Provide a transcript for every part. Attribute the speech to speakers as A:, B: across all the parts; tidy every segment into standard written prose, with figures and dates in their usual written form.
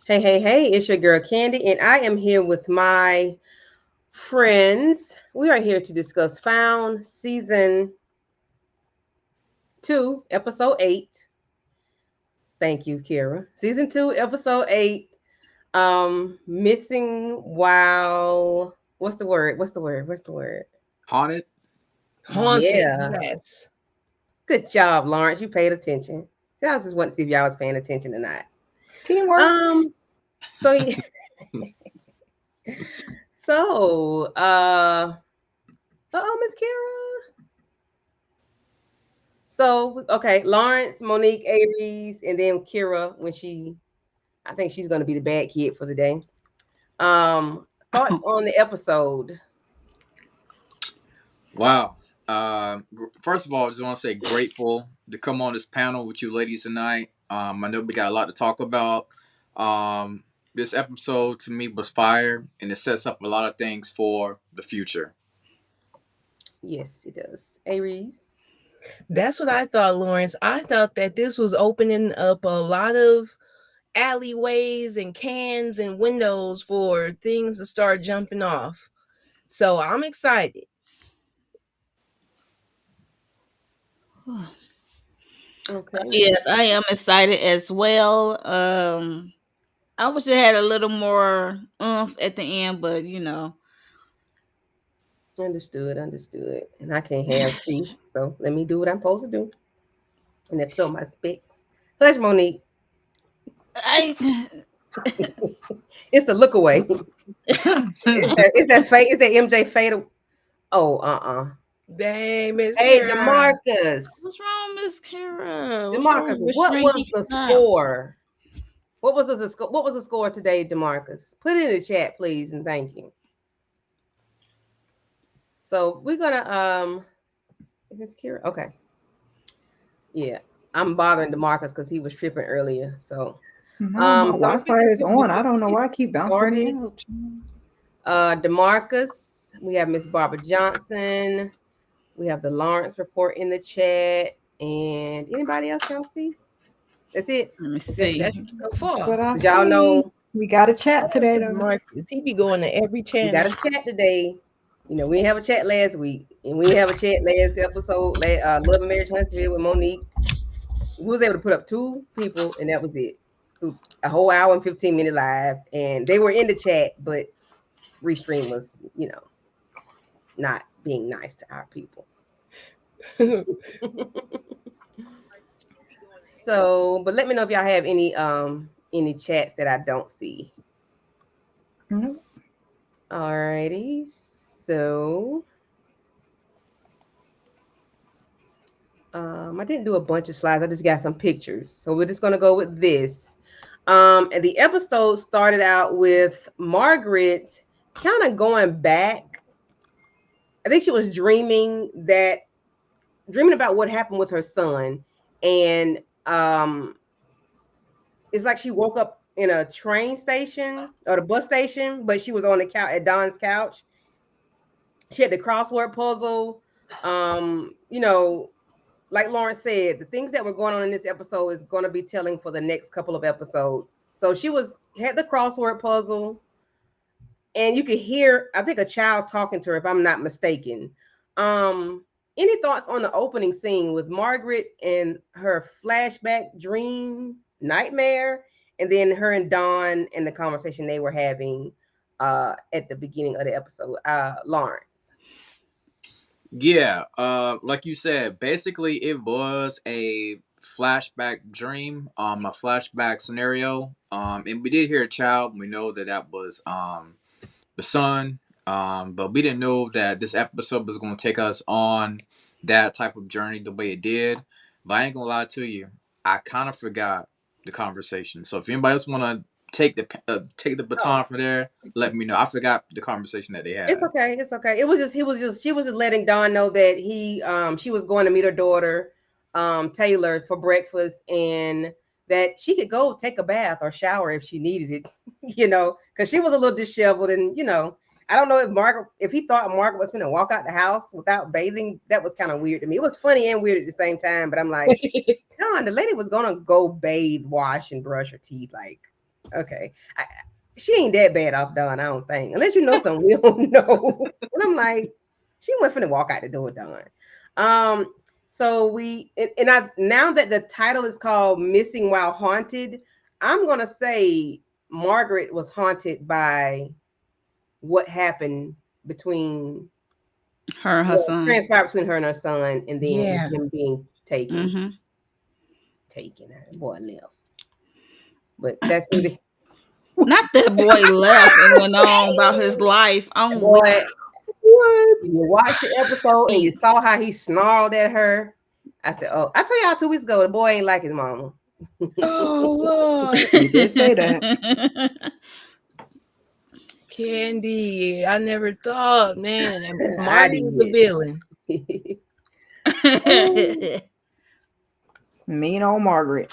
A: Hey, hey, hey, it's your girl Candy, and I am here with my friends. We are here to discuss Found Season 2, Episode 8. Thank you, Kira. Season 2, Episode 8. Missing while. What's the word? What's the word? What's the word?
B: Haunted.
C: Haunted,
A: Yeah.
C: yes.
A: Good job, Lawrence. You paid attention. See, I just want to see if y'all was paying attention or not.
D: Teamwork.
A: So, Miss Kira. So, okay, Lawrence, Monique, Aries, and then Kira I think she's going to be the bad kid for the day. Thoughts on the episode?
B: Wow. First of all, I just want to say grateful to come on this panel with you ladies tonight. I know we got a lot to talk about. This episode to me was fire, and it sets up a lot of things for the future.
A: Yes, it does. Aries.
C: That's what I thought, Lawrence. I thought that this was opening up a lot of alleyways and cans and windows for things to start jumping off. So I'm excited.
A: Okay.
D: Yes, I am excited as well. I wish it had a little more oomph at the end, but
A: Understood, understood. And I can't have see, so let me do what I'm supposed to do. And then put on my specs. Hush, Monique.
D: I
A: It's the look away. It's that fade. It's that MJ fade. Oh,
C: Dang, Miss
A: Hey,
C: Kara.
A: Demarcus.
D: what's wrong, Miss Kara? What's wrong
A: Demarcus,
D: with
A: what
D: restraining
A: was the
D: style?
A: score? What was the score today, Demarcus? Put it in the chat, please, and thank you. So we're gonna is this Kira? Okay. Yeah. I'm bothering Demarcus because he was tripping earlier. So
D: Mm-hmm. Mhm.
A: so
D: Mhm.
A: I'm gonna get
D: Wi-Fi
A: the
D: is
A: people
D: on.
A: to
D: I don't know
A: get
D: why I keep bouncing me
A: started.
D: out.
A: Demarcus, we have Miss Barbara Johnson, we have the Lawrence report in the chat, and anybody else y'all see? That's it.
D: Let me
A: That's it.
D: see.
C: That's so
D: That's
C: far.
D: what I
A: Did y'all
D: see.
A: know
D: We got a chat
C: Shout out
D: today,
C: to
D: though.
C: Marcus. He be going to every
A: we got
C: channel.
A: a chat today? We didn't have a chat last week, and we didn't have a chat last episode. Love and Marriage Huntsville with Monique. We was able to put up two people, and that was it. Through a whole hour and 15-minute live, and they were in the chat, but Restream was, not being nice to our people. So, but let me know if y'all have any chats that I don't see.
D: Nope.
A: Alrighty. So I didn't do a bunch of slides. I just got some pictures. So we're just gonna go with this. And the episode started out with Margaret kind of going back. I think she was dreaming about what happened with her son. And it's like she woke up in a train station or the bus station, but she was on the couch at Don's couch. She had the crossword puzzle. You know, like Lauren said, the things that were going on in this episode is going to be telling for the next couple of episodes. So she had the crossword puzzle, and you could hear, I think, a child talking to her, if I'm not mistaken. Um, any thoughts on the opening scene with Margaret and her flashback dream nightmare, and then her and Dawn and the conversation they were having at the beginning of the episode? Lawrence.
B: Yeah, like you said, basically it was a flashback dream, a flashback scenario. And we did hear a child. We know that that was the son. But we didn't know that this episode was going to take us on that type of journey the way it did. But I ain't gonna lie to you, I kind of forgot the conversation. So if anybody else want to take the
A: Oh,
B: baton from there, let me know. I forgot the conversation that they
A: it's
B: had.
A: okay. It's okay. She was just letting Dawn know that she was going to meet her daughter, Taylor, for breakfast, and that she could go take a bath or shower if she needed it, because she was a little disheveled, and I don't know if he thought Margaret was gonna walk out the house without bathing. That was kind of weird to me. It was funny and weird at the same time, but I'm like, Dawn, the lady was gonna go bathe, wash, and brush her teeth. Like, Okay. She ain't that bad off, Dawn, I don't think. Unless you know something we don't know. And I'm like, she went finna walk out the door, Dawn. So I now that the title is called Missing While Haunted, I'm gonna say Margaret was haunted by what happened between
D: Her and her son.
A: transpired between her and her son, and then
C: Yeah.
A: him being taken.
D: Mm-hmm.
A: Taken. Boy left. But that's neither.
D: Not that boy left and went on about his life. I'm weak.
A: Boy,
C: What?
A: you watched the episode and you saw how he snarled at her. I said, "Oh, I told y'all 2 weeks ago the boy ain't like his mama."
C: Oh Lord,
E: You did say that.
C: Candy. I never thought, man. And
A: I
C: Marty was the
A: did.
C: villain.
E: Mean old Margaret.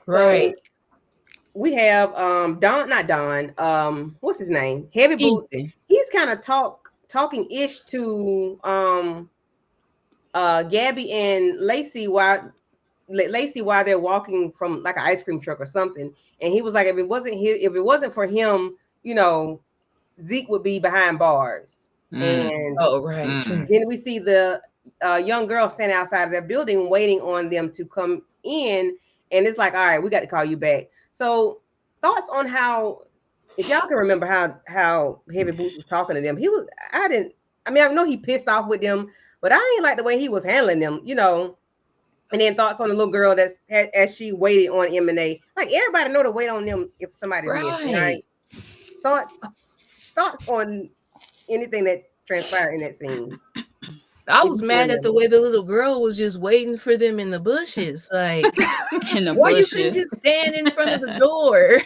C: Right.
A: So we have Don, not Don. What's his name? Heavy Boots.
C: Ethan.
A: He's kind of talking ish to Gabby and Lacey while they're walking from like an ice cream truck or something. And he was like, if it wasn't for him, Zeke would be behind bars. And
C: Oh, right. True.
A: then we see the young girl standing outside of their building waiting on them to come in. And it's like, all right, we got to call you back. So thoughts on how, if y'all can remember how Heavy Boots was talking to them. I know he pissed off with them, but I ain't like the way he was handling them, And then thoughts on the little girl as she waited on M&A. Like everybody know to wait on them if somebody's missing, right? Thoughts on anything that transpired in that scene.
C: I was mad at the way the little girl was just waiting for them in the bushes. Like,
D: In the
C: why
D: bushes.
C: you couldn't just stand in front of the door?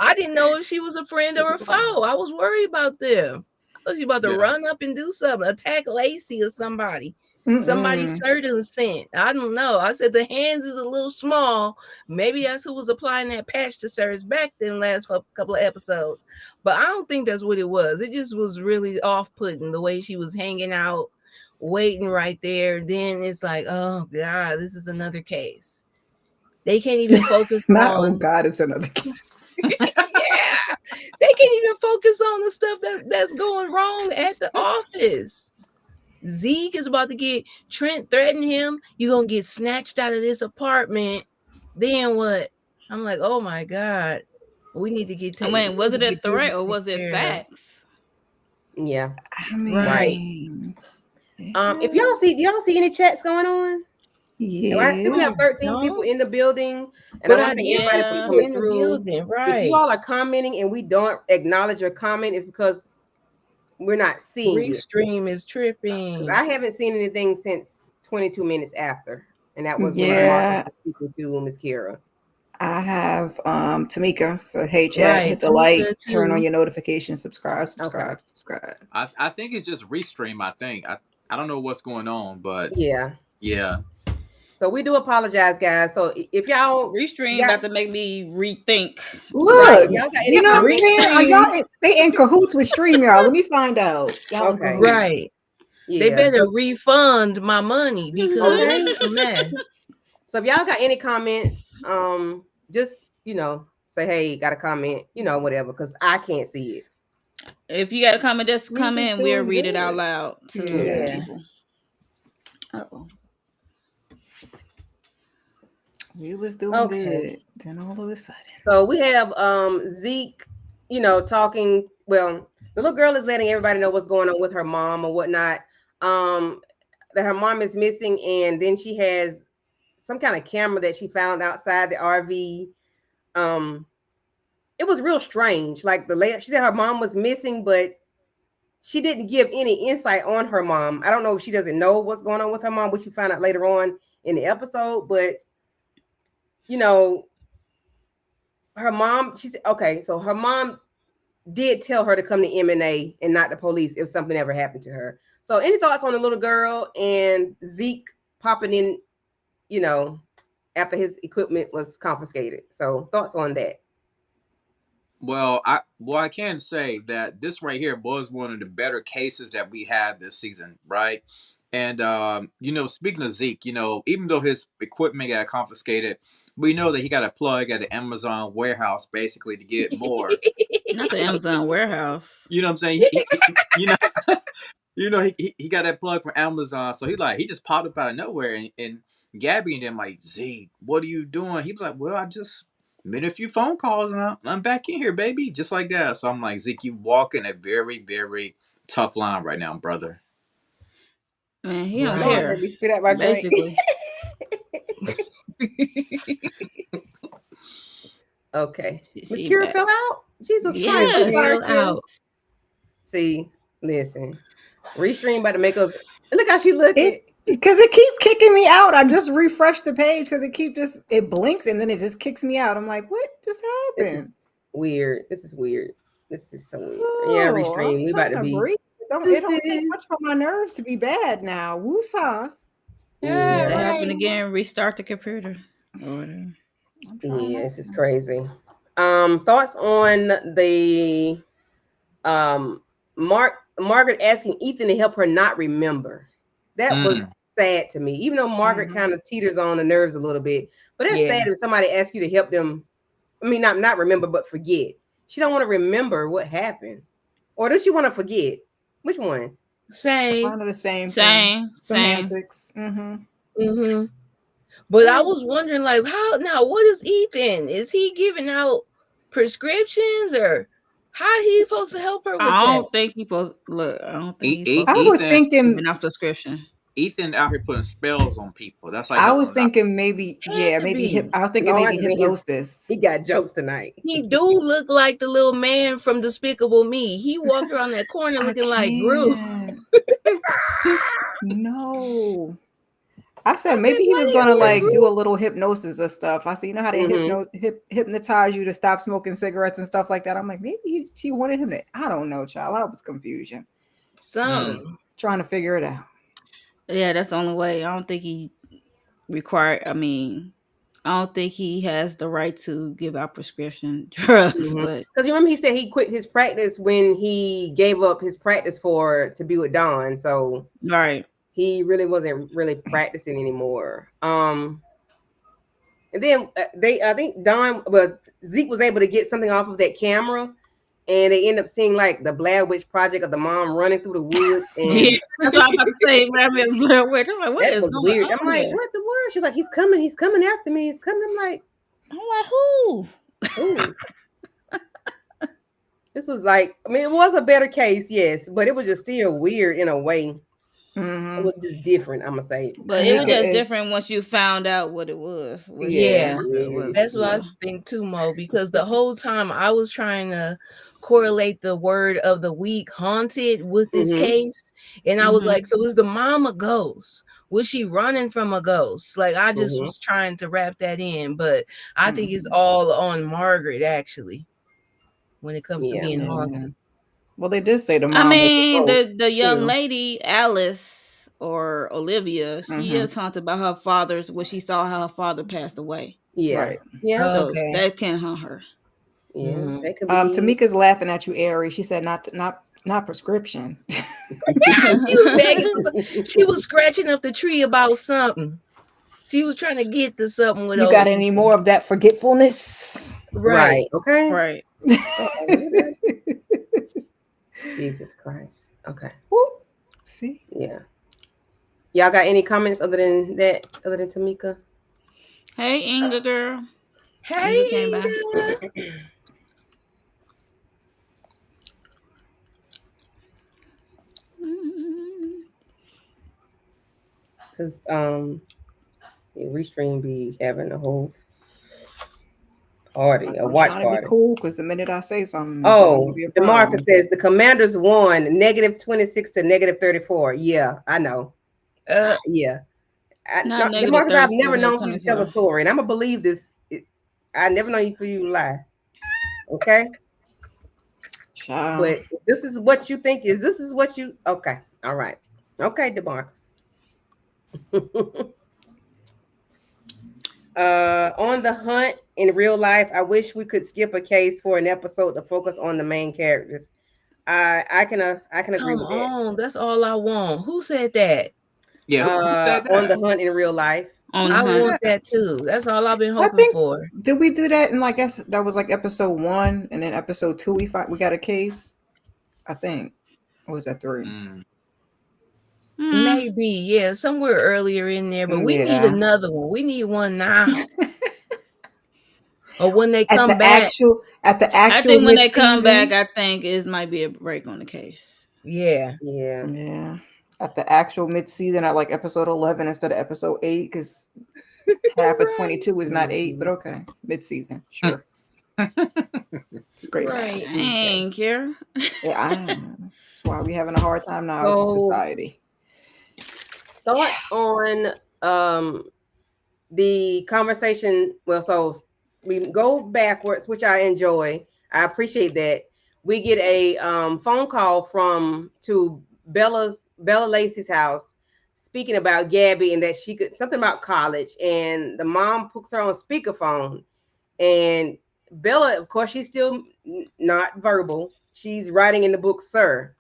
C: I didn't know if she was a friend or a foe. I was worried about them. I thought she was about to run up and do something, attack Lacey or somebody. Somebody certain scent. I don't know. I said the hands is a little small. Maybe that's who was applying that patch to Sarah's back then last couple of episodes. But I don't think that's what it was. It just was really off-putting the way she was hanging out, waiting right there. Then it's like, oh God, this is another case. They can't even focus
E: Not,
C: on.
E: oh God, it's another case.
C: Yeah, they can't even focus on the stuff that's going wrong at the office. Zeke is about to get Trent threatened him. You're gonna get snatched out of this apartment. Then what? I'm like, oh my God. We need to get taken.
D: I mean, was it a threat or was it facts?
A: Yeah.
E: I mean,
A: right. Do y'all see any chats going on?
E: Yeah.
A: I see we have 13 people in the building, and
C: But
A: I want to thank everybody for coming through.
C: Building, right.
A: If you all are commenting and we don't acknowledge your comment, it's because we're not seeing it.
C: Restream is tripping.
A: I haven't seen anything since 22 minutes after, and that was
E: when
A: Mark was speaking to Miss Kira.
E: I have Tamika. So hey chat, hit the like, turn on your notifications, subscribe.
B: I think it's just Restream. I don't know what's going on, but
A: yeah.
B: So
A: we do apologize, guys. So if y'all
D: Restream about to make me rethink.
E: Look, you know what I'm saying? Are y'all they in cahoots with StreamYard? Let me find out. Y'all
A: okay,
C: right? Yeah. They better refund my money because it's a mess.
A: So if y'all got any comments, just say hey, got a comment, whatever, because I can't see it.
D: If you got a comment, just come in. We'll read it out loud to people.
E: Uh-oh. We was doing good. Then all of a sudden.
A: So we have Zeke, talking. Well, the little girl is letting everybody know what's going on with her mom or whatnot. That her mom is missing, and then she has some kind of camera that she found outside the RV. It was real strange. Like she said her mom was missing, but she didn't give any insight on her mom. I don't know if she doesn't know what's going on with her mom, which we found out later on in the episode, but her mom, she said, okay, so her mom did tell her to come to M&A and not the police if something ever happened to her. So any thoughts on the little girl and Zeke popping in, after his equipment was confiscated? So thoughts on that?
B: Well, I can say that this right here was one of the better cases that we had this season, right? And speaking of Zeke, even though his equipment got confiscated, we know that he got a plug at the Amazon warehouse basically to get more.
D: Not the Amazon warehouse.
B: You know what I'm saying? You know, he got that plug from Amazon, so he just popped up out of nowhere, and Gabby and them like, Z, what are you doing? He was like, well, I just made a few phone calls and I'm back in here, baby, just like that. So I'm like, Zeke, you walking a very, very tough line right now, brother.
D: Man, he don't care.
A: Let me spit out my
D: basically.
A: Okay. Miss Kira fell out? Jesus
D: Christ.
A: I'm sorry,
C: fell out.
A: See, listen. Restream about to make us look how she looking.
E: Because it keep kicking me out. I just refreshed the page because it blinks and then it just kicks me out. I'm like, what just happened?
A: This is weird. This is so weird. Yeah, Restream. We about to be.
E: It don't take much for my nerves to be bad now. Woosah.
D: Yeah, that happened again. Restart the computer.
A: Yeah, this is crazy. Thoughts on the Margaret asking Ethan to help her not remember. That was sad to me. Even though Margaret kind of teeters on the nerves a little bit, but that's sad if somebody asks you to help them. I mean, not remember, but forget. She don't want to remember what happened, or does she want to forget? Which one?
C: Same.
E: Kind of the same.
D: Semantics.
C: But I was wondering, like, how now? What is Ethan? Is he giving out prescriptions, or how he supposed to help her with
D: I don't think he's supposed
E: I was thinking
D: enough prescription.
B: Ethan out here putting spells on people. That's like
E: I was thinking maybe I was thinking maybe hypnosis.
A: He got jokes tonight.
C: He do look like the little man from Despicable Me. He walked around that corner looking like Gru.
E: No. I said maybe he was gonna like do a little hypnosis or stuff. I said, you know how they hypnotize you to stop smoking cigarettes and stuff like that. I'm like, maybe she wanted him to. I don't know, child. I was confusion. Trying to figure it out.
D: Yeah, that's the only way. I don't think he required. I mean, I don't think he has the right to give out prescription drugs. But
A: because you remember he said he quit his practice when he gave up his practice to be with Dawn. So
D: right.
A: He really wasn't practicing anymore. And then I think Zeke was able to get something off of that camera, and they end up seeing like the Blair Witch Project of the mom running through the woods. And
D: yeah, that's what I'm about to say. But I mean, Blair Witch. I'm like, what is going
A: weird?
D: on
A: I'm like, what the word? She's like, he's coming after me. He's coming. I'm like,
D: who?
A: This was like, I mean, it was a better case, yes, but it was just still weird in a way. It was just different, I'm gonna say.
D: But it was just different once you found out what it was.
C: That's what I think too, Mo, because the whole time I was trying to correlate the word of the week, haunted, with this case. And I was like, so is the mom a ghost? Was she running from a ghost? Like, I just was trying to wrap that in. But I think it's all on Margaret, actually, when it comes to being haunted.
E: Well, they did say the mom.
D: I mean, the young lady, Alice or Olivia, she is haunted by her father's, when she saw how her father passed away.
A: Yeah.
E: Right.
A: Yeah.
D: So that can haunt her.
A: Yeah. That could be.
E: Tamika's laughing at you, Ari. She said not prescription.
C: She was begging. She was scratching up the tree about something. She was trying to get to something with.
E: You got any more of that forgetfulness?
A: Right. Okay.
D: Right.
A: Jesus Christ. Okay.
E: Whoop. See?
A: Yeah. Y'all got any comments other than Tamika?
D: Hey, Inga girl.
C: Hey, Inga.
A: Because Restream be having a whole party, a watch party.
E: Be cool, because the minute I say something,
A: DeMarcus says the Commanders won -26 to -34. Yeah, I know. Yeah. DeMarcus, I've never known you to tell a story, and I'm gonna believe this. I never know you for you to lie. Okay. But this is what you think is. This is what you. Okay. All right. Okay, DeMarcus. On the hunt in real life, I wish we could skip a case for an episode to focus on the main characters. I can agree with that.
C: That's all I want. Who said that?
B: Yeah,
A: on the hunt in real life.
D: On
C: I
D: the hunt.
C: want that too. That's all I've been
E: I
C: hoping
E: think
C: for.
E: did we do that in like that was like episode 1, and then episode 2 we got a case. I think. Or was that 3?
C: Maybe, yeah, somewhere earlier in there, but we need
E: Yeah.
C: another one. We need one now. Or when they
E: At
C: come
E: the
C: back.
D: I think when they come
E: mid-season.
D: back, I think it might be a break on the case.
C: Yeah.
E: Yeah. At the actual mid-season at like episode 11 instead of episode 8, because half of 22 is not 8, but okay. Mid-season. Sure. It's great.
C: Right.
D: Thank you.
E: Yeah, that's why we're having a hard time now as a society.
A: Thoughts on the conversation? Well, so we go backwards, which I enjoy. I appreciate that. We get a phone call to Bella Lacey's house, speaking about Gabby and that she could something about college, and the mom puts her on speakerphone, and Bella, of course, she's still not verbal. She's writing in the book, sir.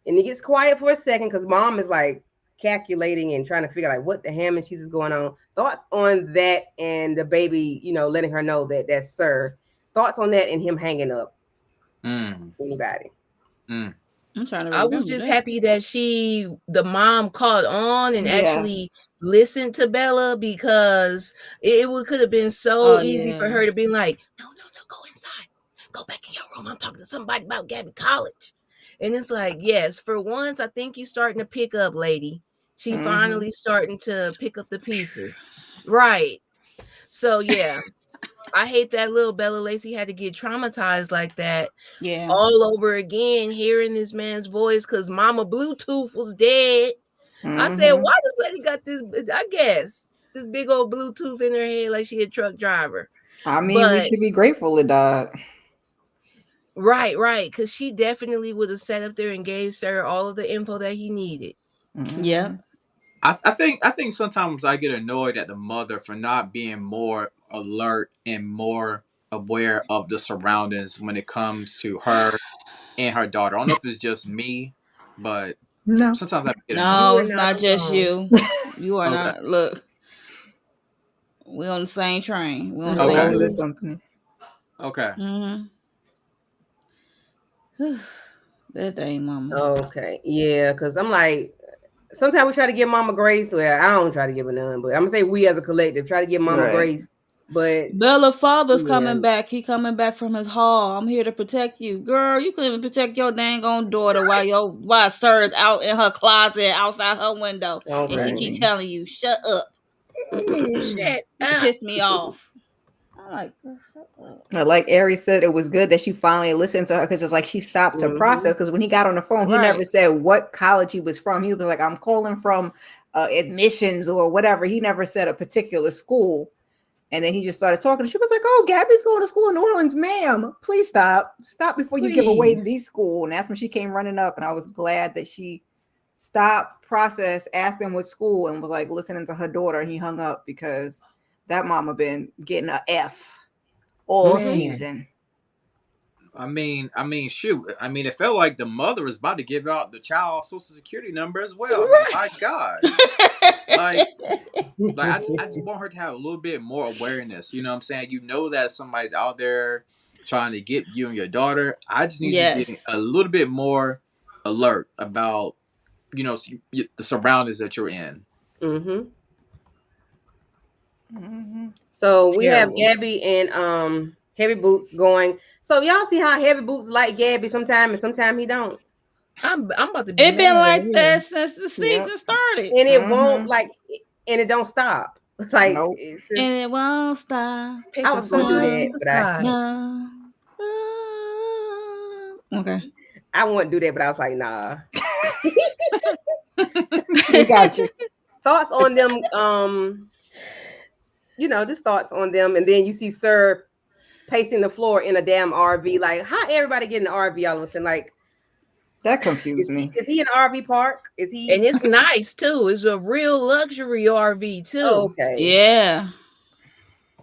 A: And it gets quiet for a second because mom is like calculating and trying to figure out like what the ham and cheese is going on. Thoughts on that and the baby, letting her know that that's sir. Thoughts on that and him hanging up. Anybody?
D: I'm trying to remember.
C: I was just happy that the mom caught on and actually listened to Bella, because it could have been so easy for her to be like, no, go inside. Go back in your room. I'm talking to somebody about Gabby College. And it's like, yes, for once, I think you're starting to pick up, lady. She finally starting to pick up the pieces. Right. So, yeah. I hate that little Bella Lacey had to get traumatized like that.
D: Yeah.
C: All over again, hearing this man's voice because Mama Bluetooth was dead. I said, why this lady got this? I guess this big old Bluetooth in her head like she a truck driver.
E: I mean, we should be grateful it died.
C: Right. Because she definitely would have sat up there and gave Sir all of the info that he needed.
D: Yeah.
B: I think sometimes I get annoyed at the mother for not being more alert and more aware of the surroundings when it comes to her and her daughter. I don't know if it's just me, but sometimes I get annoyed.
D: No, it's not just you. You are not. Look, we're on the same train. We're on the same
E: company.
B: Okay.
D: That thing, mama.
A: Okay. Yeah, because I'm like, sometimes we try to give mama grace. Well, I don't try to give her none, but I'm gonna say we as a collective try to give mama grace. But
D: Bella father's coming back. He coming back from his haul. I'm here to protect you. Girl, you couldn't even protect your dang on daughter while Sir's out in her closet outside her window. And she keep telling you, shut up.
C: Shut up.
D: Piss me off. I'm like, girl, shut up.
E: Like Ari said, it was good that she finally listened to her, because it's like she stopped to process. Because when he got on the phone, he never said what college he was from. He was like, I'm calling from admissions or whatever. He never said a particular school. And then he just started talking. She was like, oh, Gabby's going to school in New Orleans. Ma'am, please stop. Stop before you give away these school. And that's when she came running up. And I was glad that she stopped, processed, asked him what school, and was like listening to her daughter. And he hung up because that mama been getting an F all season.
B: I mean, shoot. I mean, it felt like the mother was about to give out the child social security number as well. I mean, my God. I just want her to have a little bit more awareness. You know what I'm saying? You know that somebody's out there trying to get you and your daughter. I just need you to get a little bit more alert about, the surroundings that you're in.
A: So we have Gabby and Heavy Boots going. So y'all see how Heavy Boots like Gabby sometime and sometime he don't.
C: I'm about to be
D: It been like that since the season started.
A: And it won't and it don't stop. Like it's just,
D: and it won't stop.
A: I was gonna do that,
D: but okay.
A: I wouldn't do that, but I was like, nah.
E: We got you.
A: Thoughts on them, just thoughts on them, and then you see Sir pacing the floor in a damn RV. Like, how everybody get in the RV all of a sudden? Like,
E: that confused me.
A: Is he in an RV park? Is he?
C: And it's nice too. It's a real luxury RV too.
A: Oh, okay.
D: Yeah.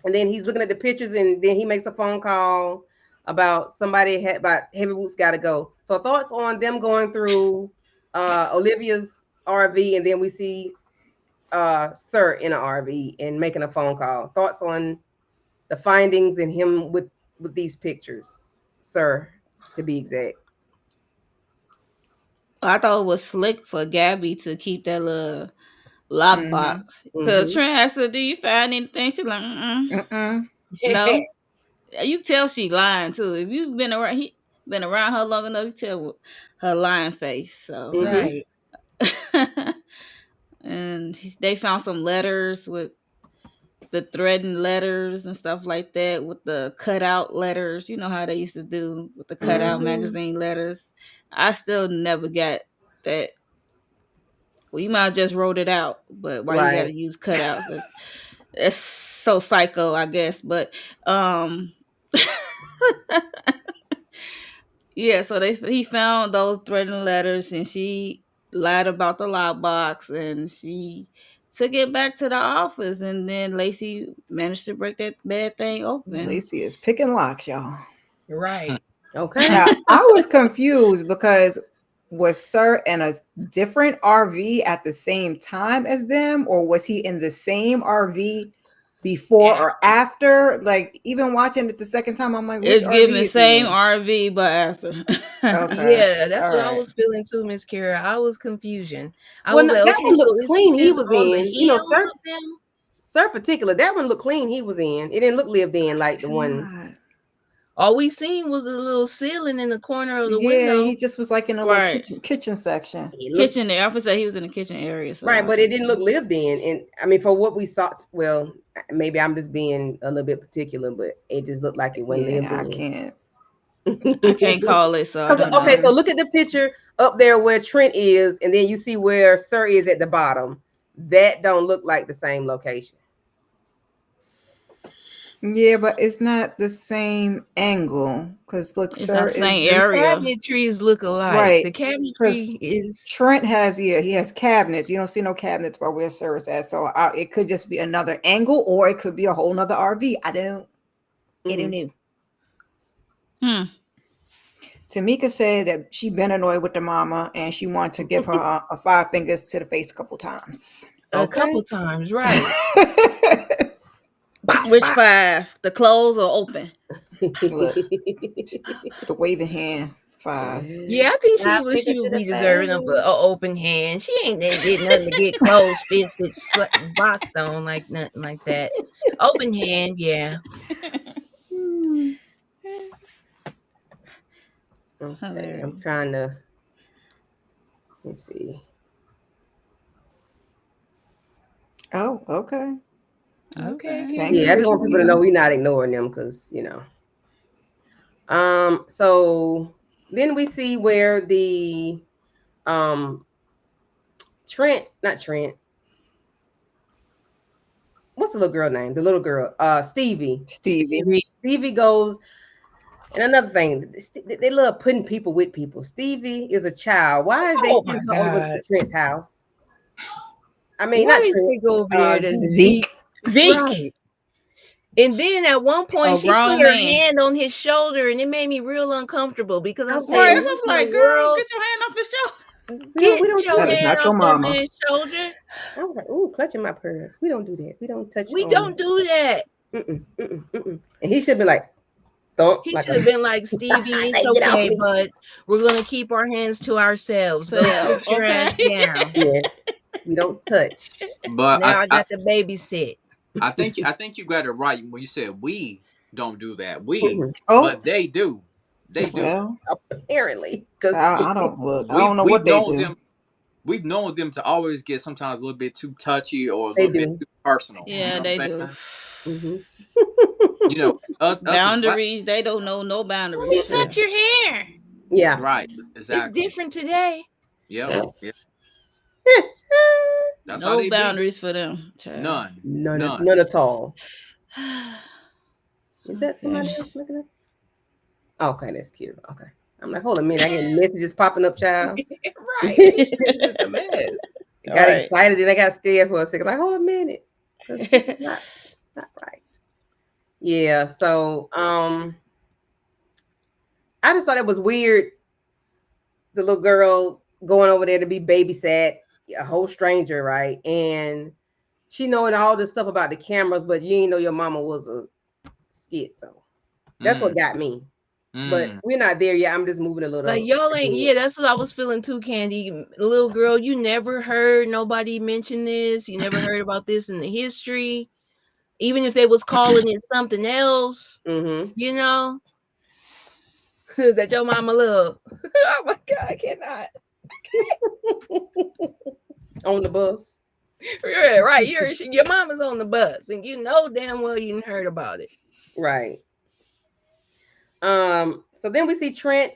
A: And then he's looking at the pictures, and then he makes a phone call about about Heavy Boots got to go. So thoughts on them going through Olivia's RV, and then we see Sir in an RV and making a phone call. Thoughts on the findings and him with these pictures, Sir, to be exact.
D: I thought it was slick for Gabby to keep that little lockbox because Trent asked her, "Do you find anything?" She's like, "No." You tell she lying too. If you've been around her long enough, you tell her lying face. So
C: right.
D: And they found some letters with the threatened letters and stuff like that with the cutout letters. You know how they used to do with the cutout magazine letters. I still never got that. Well, you might have just wrote it out, but why you got to use cutouts? That's so psycho, I guess. But yeah, so he found those threatening letters, and she lied about the lockbox, and she took it back to the office, and then Lacey managed to break that bad thing open.
E: Lacey is picking locks, y'all.
C: Right.
A: Okay.
E: Now, I was confused because was Sir in a different RV at the same time as them, or was he in the same RV before or after? Like, even watching it the second time, I'm like,
D: it's giving the same RV, but after.
C: Okay. Yeah, that's what I was feeling too, Miss Kara. I was confusion. I was like,
A: that
C: okay,
A: one looked
C: so
A: clean. He was
C: on
A: in,
C: the heels of them?
A: Sir particular, that one looked clean. He was in. It didn't look lived in like the one.
C: All we seen was a little ceiling in the corner of the window.
E: Yeah, he just was like in a little kitchen section.
D: Kitchen there. I would say he was in the kitchen area. So
A: right, but it didn't look lived in. And I mean, for what we saw, well, maybe I'm just being a little bit particular, but it just looked like it wasn't lived in.
D: I can't call it. So
A: okay, so look at the picture up there where Trent is, and then you see where Sir is at the bottom. That don't look like the same location.
E: Yeah, but it's not the same angle because look,
D: it's
E: Sir
D: not the same area.
C: The cabinetries look alike.
E: Right.
C: The cabinetry is
E: Trent has he has cabinets. You don't see no cabinets by where Sir is at, so it could just be another angle, or it could be a whole nother RV. I don't know. Tamika said that she been annoyed with the mama and she wanted to give her a 5 fingers to the face a couple times.
C: A couple times, right?
D: Which 5? The closed or open?
E: Look, the waving hand 5.
C: Yeah, I think she would be deserving of an open hand. She ain't did nothing to get closed fisted, boxed on like nothing like that. Open hand, yeah.
A: Okay, I'm trying to. Let's see.
E: Oh, okay.
C: Okay.
A: Yeah, I just want people to know we're not ignoring them because So then we see where the Trent. What's the little girl name? The little girl, Stevie. Stevie goes. And another thing, they love putting people with people. Stevie is a child. Why is they sending her over to Trent's house? I mean,
C: why
A: not
C: did
A: Trent.
C: they go over there to
E: Zeke.
C: Right. And then at one point, she put her hand on his shoulder, and it made me real uncomfortable because I said,
D: "I'm like, girl, get your hand off his shoulder.
C: Get your hand off
E: your
C: man's shoulder."
A: I was like, "Ooh, clutching my purse. We don't do that. We don't touch.
C: We don't do that."
A: And he should be like, "Don't."
C: He should have been like, "Stevie, it's okay, but we're gonna keep our hands to ourselves. Go sit your ass down.
A: Yes, we don't touch."
B: But
C: now I got to babysit.
B: I think you got it right when you said we don't do that. But they do. They do.
E: Well,
A: apparently,
E: because I don't know what they do.
B: We've known them to always get sometimes a little bit too touchy or a little bit too personal.
D: Yeah, they do.
B: You know, us
D: boundaries. They don't know no boundaries.
C: You touch your hair.
A: Yeah,
B: right. Exactly.
C: It's different today.
B: Yep.
D: That's no boundaries for them.
B: Child.
A: None at all. Is that somebody else looking at? Okay, that's cute. Okay. I'm like, hold a minute. I get messages popping up, child.
C: Right. It's a mess.
A: I got excited and I got scared for a second. Like, hold a minute. It's not right. Yeah. So I just thought it was weird. The little girl going over there to be babysat, a whole stranger, right? And she knowing all this stuff about the cameras, but you ain't know your mama was a schizo. That's what got me. But we're not there yet. I'm just moving a little.
C: Like y'all ain't. Yeah, that's what I was feeling too, Candy. Little girl, you never heard nobody mention this. You never heard about this in the history, even if they was calling it something else. You know, that your mama love. Oh my God, I cannot.
A: On the bus.
C: Yeah, right. Your mama's on the bus, and you know damn well you heard about it.
A: Right. So then we see Trent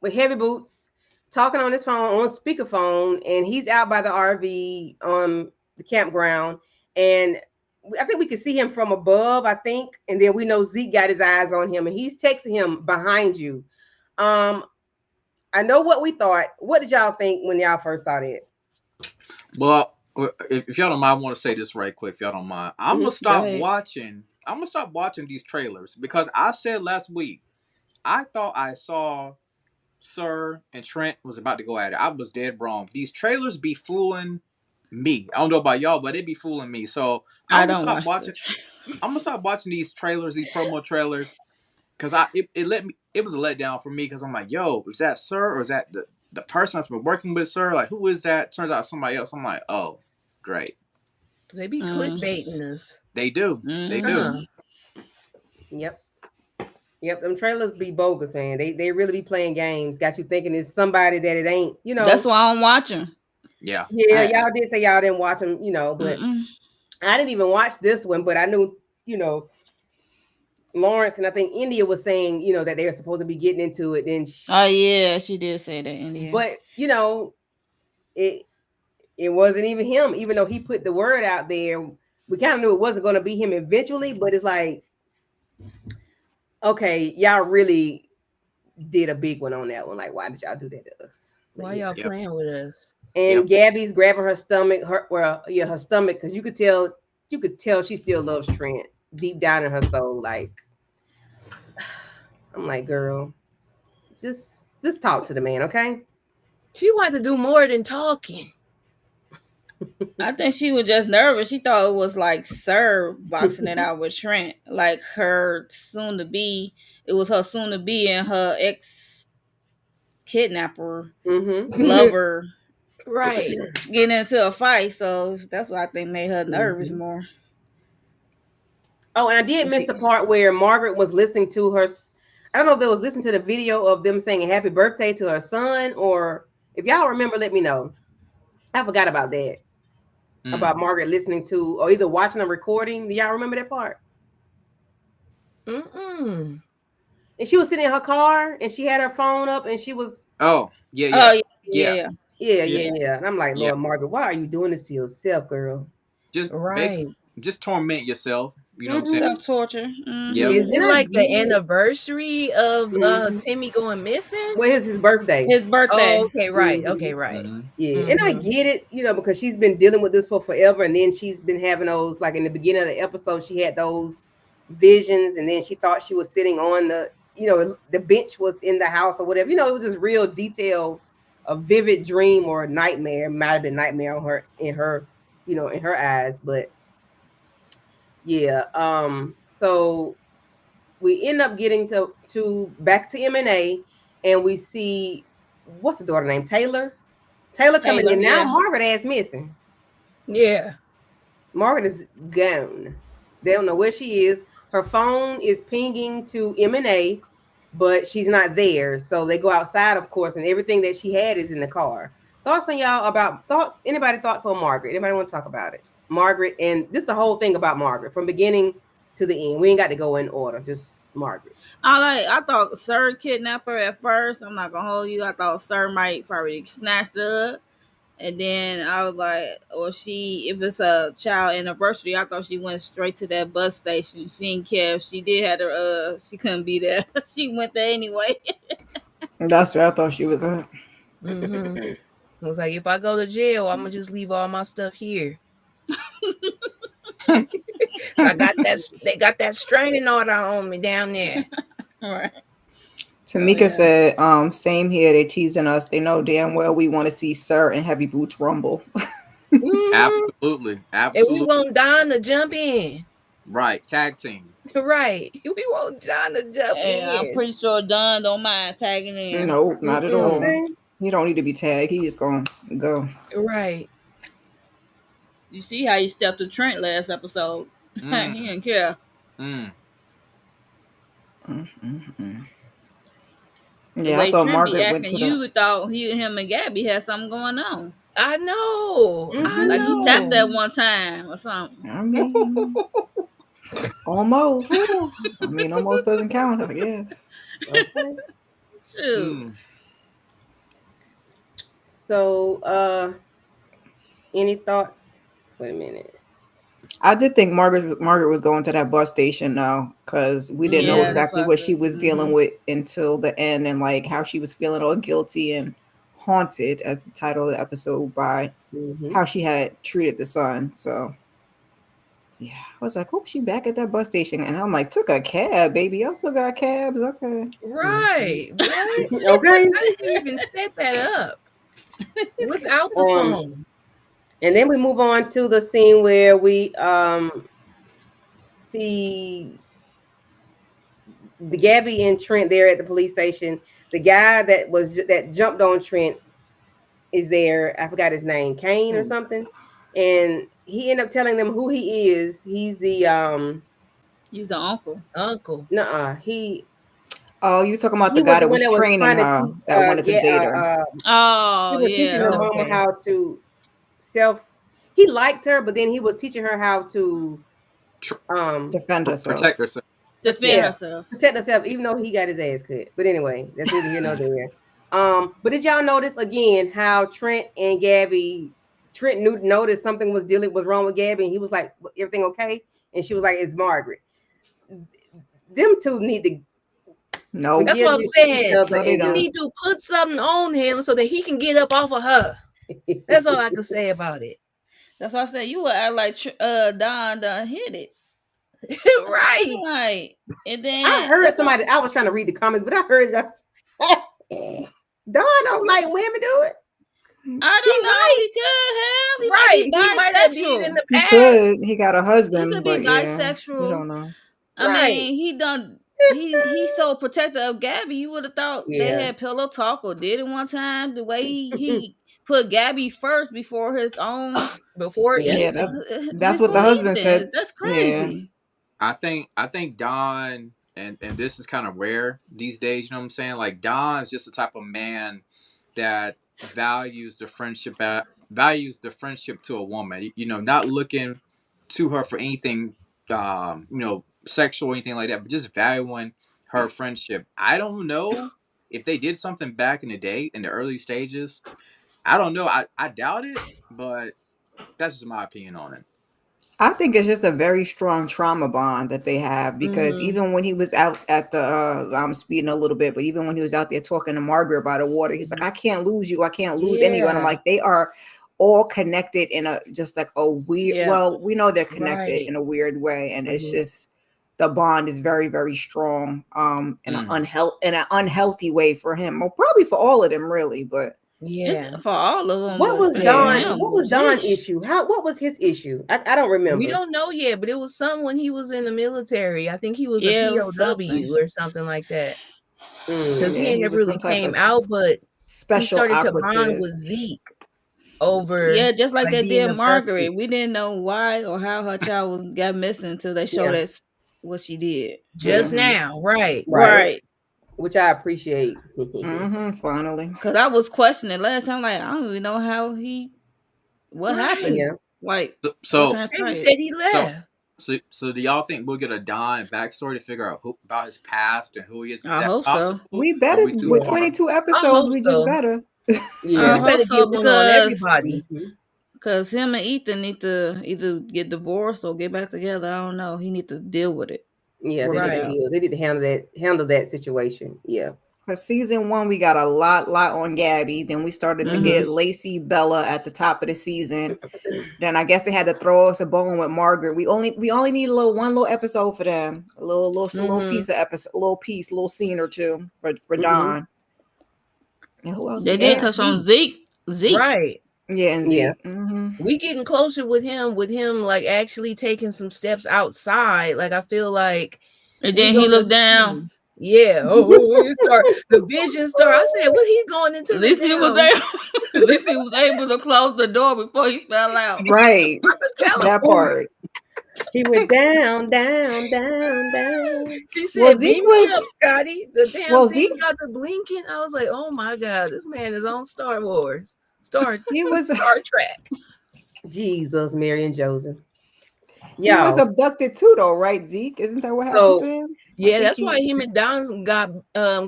A: with heavy boots talking on his phone on speakerphone, and he's out by the RV on the campground, and I think we can see him from above, I think, and then we know Zeke got his eyes on him, and he's texting him behind you. I know what we thought. What did y'all think when y'all first saw that?
B: Well, if y'all don't mind, I want to say this right quick. If y'all don't mind, I'm gonna stop watching. I'm gonna stop watching these trailers because I said last week I thought I saw Sir and Trent was about to go at it. I was dead wrong. These trailers be fooling me. I don't know about y'all, but they be fooling me. So I'm gonna stop watching. I'm gonna stop watching these trailers, these promo trailers, because it was a letdown for me because I'm like, yo, is that Sir or is that the person that's been working with Sir? Like, who is that? Turns out somebody else. I'm like, oh, great.
C: They be clickbaiting us.
B: They do. They do.
A: Yep, them trailers be bogus, man. They really be playing games. Got you thinking it's somebody that it ain't, you know.
D: That's why I don't watch them.
B: Yeah.
A: Yeah, y'all did say y'all didn't watch them, you know, but I didn't even watch this one, but I knew, you know, Lawrence and I think India was saying, you know, that they were supposed to be getting into it. Then
D: she did say that, India.
A: But, you know, it wasn't even him, even though he put the word out there. We kind of knew it wasn't going to be him eventually, but it's like, okay, y'all really did a big one on that one. Like, why did y'all do that to us?
C: Why y'all playing with us?
A: And Gabby's grabbing her stomach, her stomach, because you could tell she still loves Trent deep down in her soul. Like, I'm like, girl, just talk to the man, okay?
C: She wanted to do more than talking.
D: I think she was just nervous. She thought it was like Sir boxing it out with Trent, like her soon to be. It was her soon to be and her ex kidnapper lover,
C: right?
D: Getting into a fight. So that's what I think made her nervous more.
A: Oh, and I did miss the part where Margaret was listening to her. I don't know if they was listening to the video of them saying happy birthday to her son, or if y'all remember, let me know. I forgot about that. About Margaret listening to, or either watching a recording. Do y'all remember that part? And she was sitting in her car, and she had her phone up, and she was.
D: Yeah.
A: And I'm like, Lord, Margaret, why are you doing this to yourself, girl?
B: Just just torment yourself. You know what I'm saying?
D: Self-torture.
C: Is it like the anniversary of Timmy going missing?
A: Well, it's his birthday.
C: Oh, okay, right. Okay, right.
A: Yeah, and I get it, you know, because she's been dealing with this for forever, and then she's been having those, like in the beginning of the episode, she had those visions, and then she thought she was sitting on the, you know, the bench was in the house or whatever. You know, it was just real detail, a vivid dream or a nightmare. It might have been nightmare on her, in her, you know, in her eyes, but yeah. So we end up getting to back to M&A, and we see, what's the daughter name? Taylor coming in. Now Margaret ass missing.
C: Yeah.
A: Margaret is gone. They don't know where she is. Her phone is pinging to M&A, but she's not there. So they go outside, of course, and everything that she had is in the car. Thoughts on y'all about thoughts? Anybody thoughts on Margaret? Anybody want to talk about it? Margaret, and this the whole thing about Margaret from beginning to the end. We ain't got to go in order. Just Margaret.
D: I thought Sir kidnapped her at first. I'm not gonna hold you. I thought Sir might probably snatched her up, and then I was like, if it's a child anniversary, I thought she went straight to that bus station. She didn't care if she did have her. She couldn't be there. She went there anyway.
E: That's where I thought she was at.
C: I was like, if I go to jail, I'm gonna just leave all my stuff here. They got that straining order on me down there.
D: All right.
E: Tamika said, same here. They're teasing us. They know damn well we want to see Sir and Heavy Boots rumble.
B: Absolutely.
C: And we want Don to jump in.
B: Right. Tag team.
C: Right. We want Don to jump in.
D: I'm pretty sure Don don't mind tagging in.
E: No, not at all.
A: Okay.
E: He don't need to be tagged. He just gonna go.
C: Right.
D: You see how he stepped to Trent last episode. He didn't care. The way
E: I thought
D: Trent
E: Margaret
D: be
E: went
D: acting,
E: to
D: you thought him and Gabby had something going on.
C: I know.
D: Like he tapped that one time or something.
E: I mean, almost. I mean, almost doesn't count, I guess.
A: Okay.
D: True.
A: So, any thoughts? Wait a minute.
E: I did think Margaret was going to that bus station now, because we didn't know exactly what she was dealing with until the end, and like how she was feeling all guilty and haunted, as the title of the episode, by how she had treated the son. So yeah, I was like, oh, she back at that bus station, and I'm like, took a cab, baby. I still got cabs. Okay.
C: Right. What?
A: Okay.
C: I didn't even set that up without the phone.
A: And then we move on to the scene where we see the Gabby and Trent there at the police station. The guy that jumped on Trent is there. I forgot his name, Kane or something. And he ended up telling them who he is. He's the
D: uncle.
A: Nuh-uh.
E: Oh, you talking about the guy that was training her, that wanted to date her.
A: He was teaching the mama how to he liked her, but then he was teaching her how to
E: defend herself.
B: Protect herself.
A: Protect herself, even though he got his ass cut. But anyway, that's neither here nor there. But did y'all notice again how Trent noticed something was wrong with Gabby, and he was like, everything okay? And she was like, it's Margaret. Them two need to.
E: No,
C: that's what I'm saying. They need to put something on him so that he can get up off of her. That's all I can say about it.
D: That's why I said you would act like Don hit it.
C: Right.
D: Right. And then
A: I heard somebody, I was trying to read the comments, but I heard Don don't like women do it.
D: I don't know. He could have. He might have been in the
E: past. He could. He got a husband.
D: He could be bisexual.
E: I don't know.
D: I mean, he's so protective of Gabby. You would have thought they had pillow talk or did it one time. The way he put Gabby first before his own.
E: That's what the husband said.
D: That's crazy.
B: I think Don, and this is kind of rare these days. You know what I'm saying? Like Don is just the type of man that values the friendship to a woman. You know, not looking to her for anything, sexual or anything like that, but just valuing her friendship. I don't know if they did something back in the day in the early stages. I don't know. I doubt it, but that's just my opinion on it.
E: I think it's just a very strong trauma bond that they have, because even when he was out at the, I'm speeding a little bit, but even when he was out there talking to Margaret by the water, he's like, I can't lose you. I can't lose anyone. I'm like, they are all connected in a weird, well, we know they're connected in a weird way. And it's just, the bond is very, very strong in an unhealthy way for him. Well, probably for all of them, really, but
D: for all of them.
A: What was Don's issue? What was his issue? I don't remember.
C: We don't know yet, but it was some when he was in the military. I think he was a POW or something like that. Because he never really came out, but he started to bond with Zeke over.
D: Yeah, just like they did Margaret. We didn't know why or how her child got missing until they showed us what she did
C: just now. Right.
A: Which I appreciate.
E: Finally,
D: because I was questioning last time. Like, I don't even know how what happened.
A: Yeah.
D: Like,
C: so he said he left.
B: So do y'all think we'll get a Don backstory to figure out about his past and who he is?
D: I hope so.
E: We better with 22 episodes. We just better.
D: I hope so, because everybody. Because him and Ethan need to either get divorced or get back together. I don't know. He need to deal with it.
A: Yeah, they need to handle that situation. Yeah.
E: Because season 1, we got a lot on Gabby. Then we started to get Lacey, Bella at the top of the season. Then I guess they had to throw us a bone with Margaret. We only need one little episode for them. A little piece of episode, a little scene or two for Don. And who else?
D: They did touch on Zeke.
C: Right.
E: Yeah, and
A: Yeah.
E: Zeke. Mm-hmm.
C: We getting closer with him like actually taking some steps outside. Like I feel like
D: And then he looked down.
C: See. Yeah. Oh, it start the vision start. I said, what he going into
D: At least he was able. At least he was able to close the door before he fell out.
E: Right. That part.
A: He went down, down, down, down.
C: He said, "Beam me up, Scotty." The damn thing
E: Zeke
C: got the blinking. I was like, "Oh my god, this man is on Star Wars,
E: he was
C: Star Trek."
A: Jesus, Mary and Joseph.
E: He was abducted too, though, right, Zeke? Isn't that what happened to him?
C: Yeah, that's why him and Don got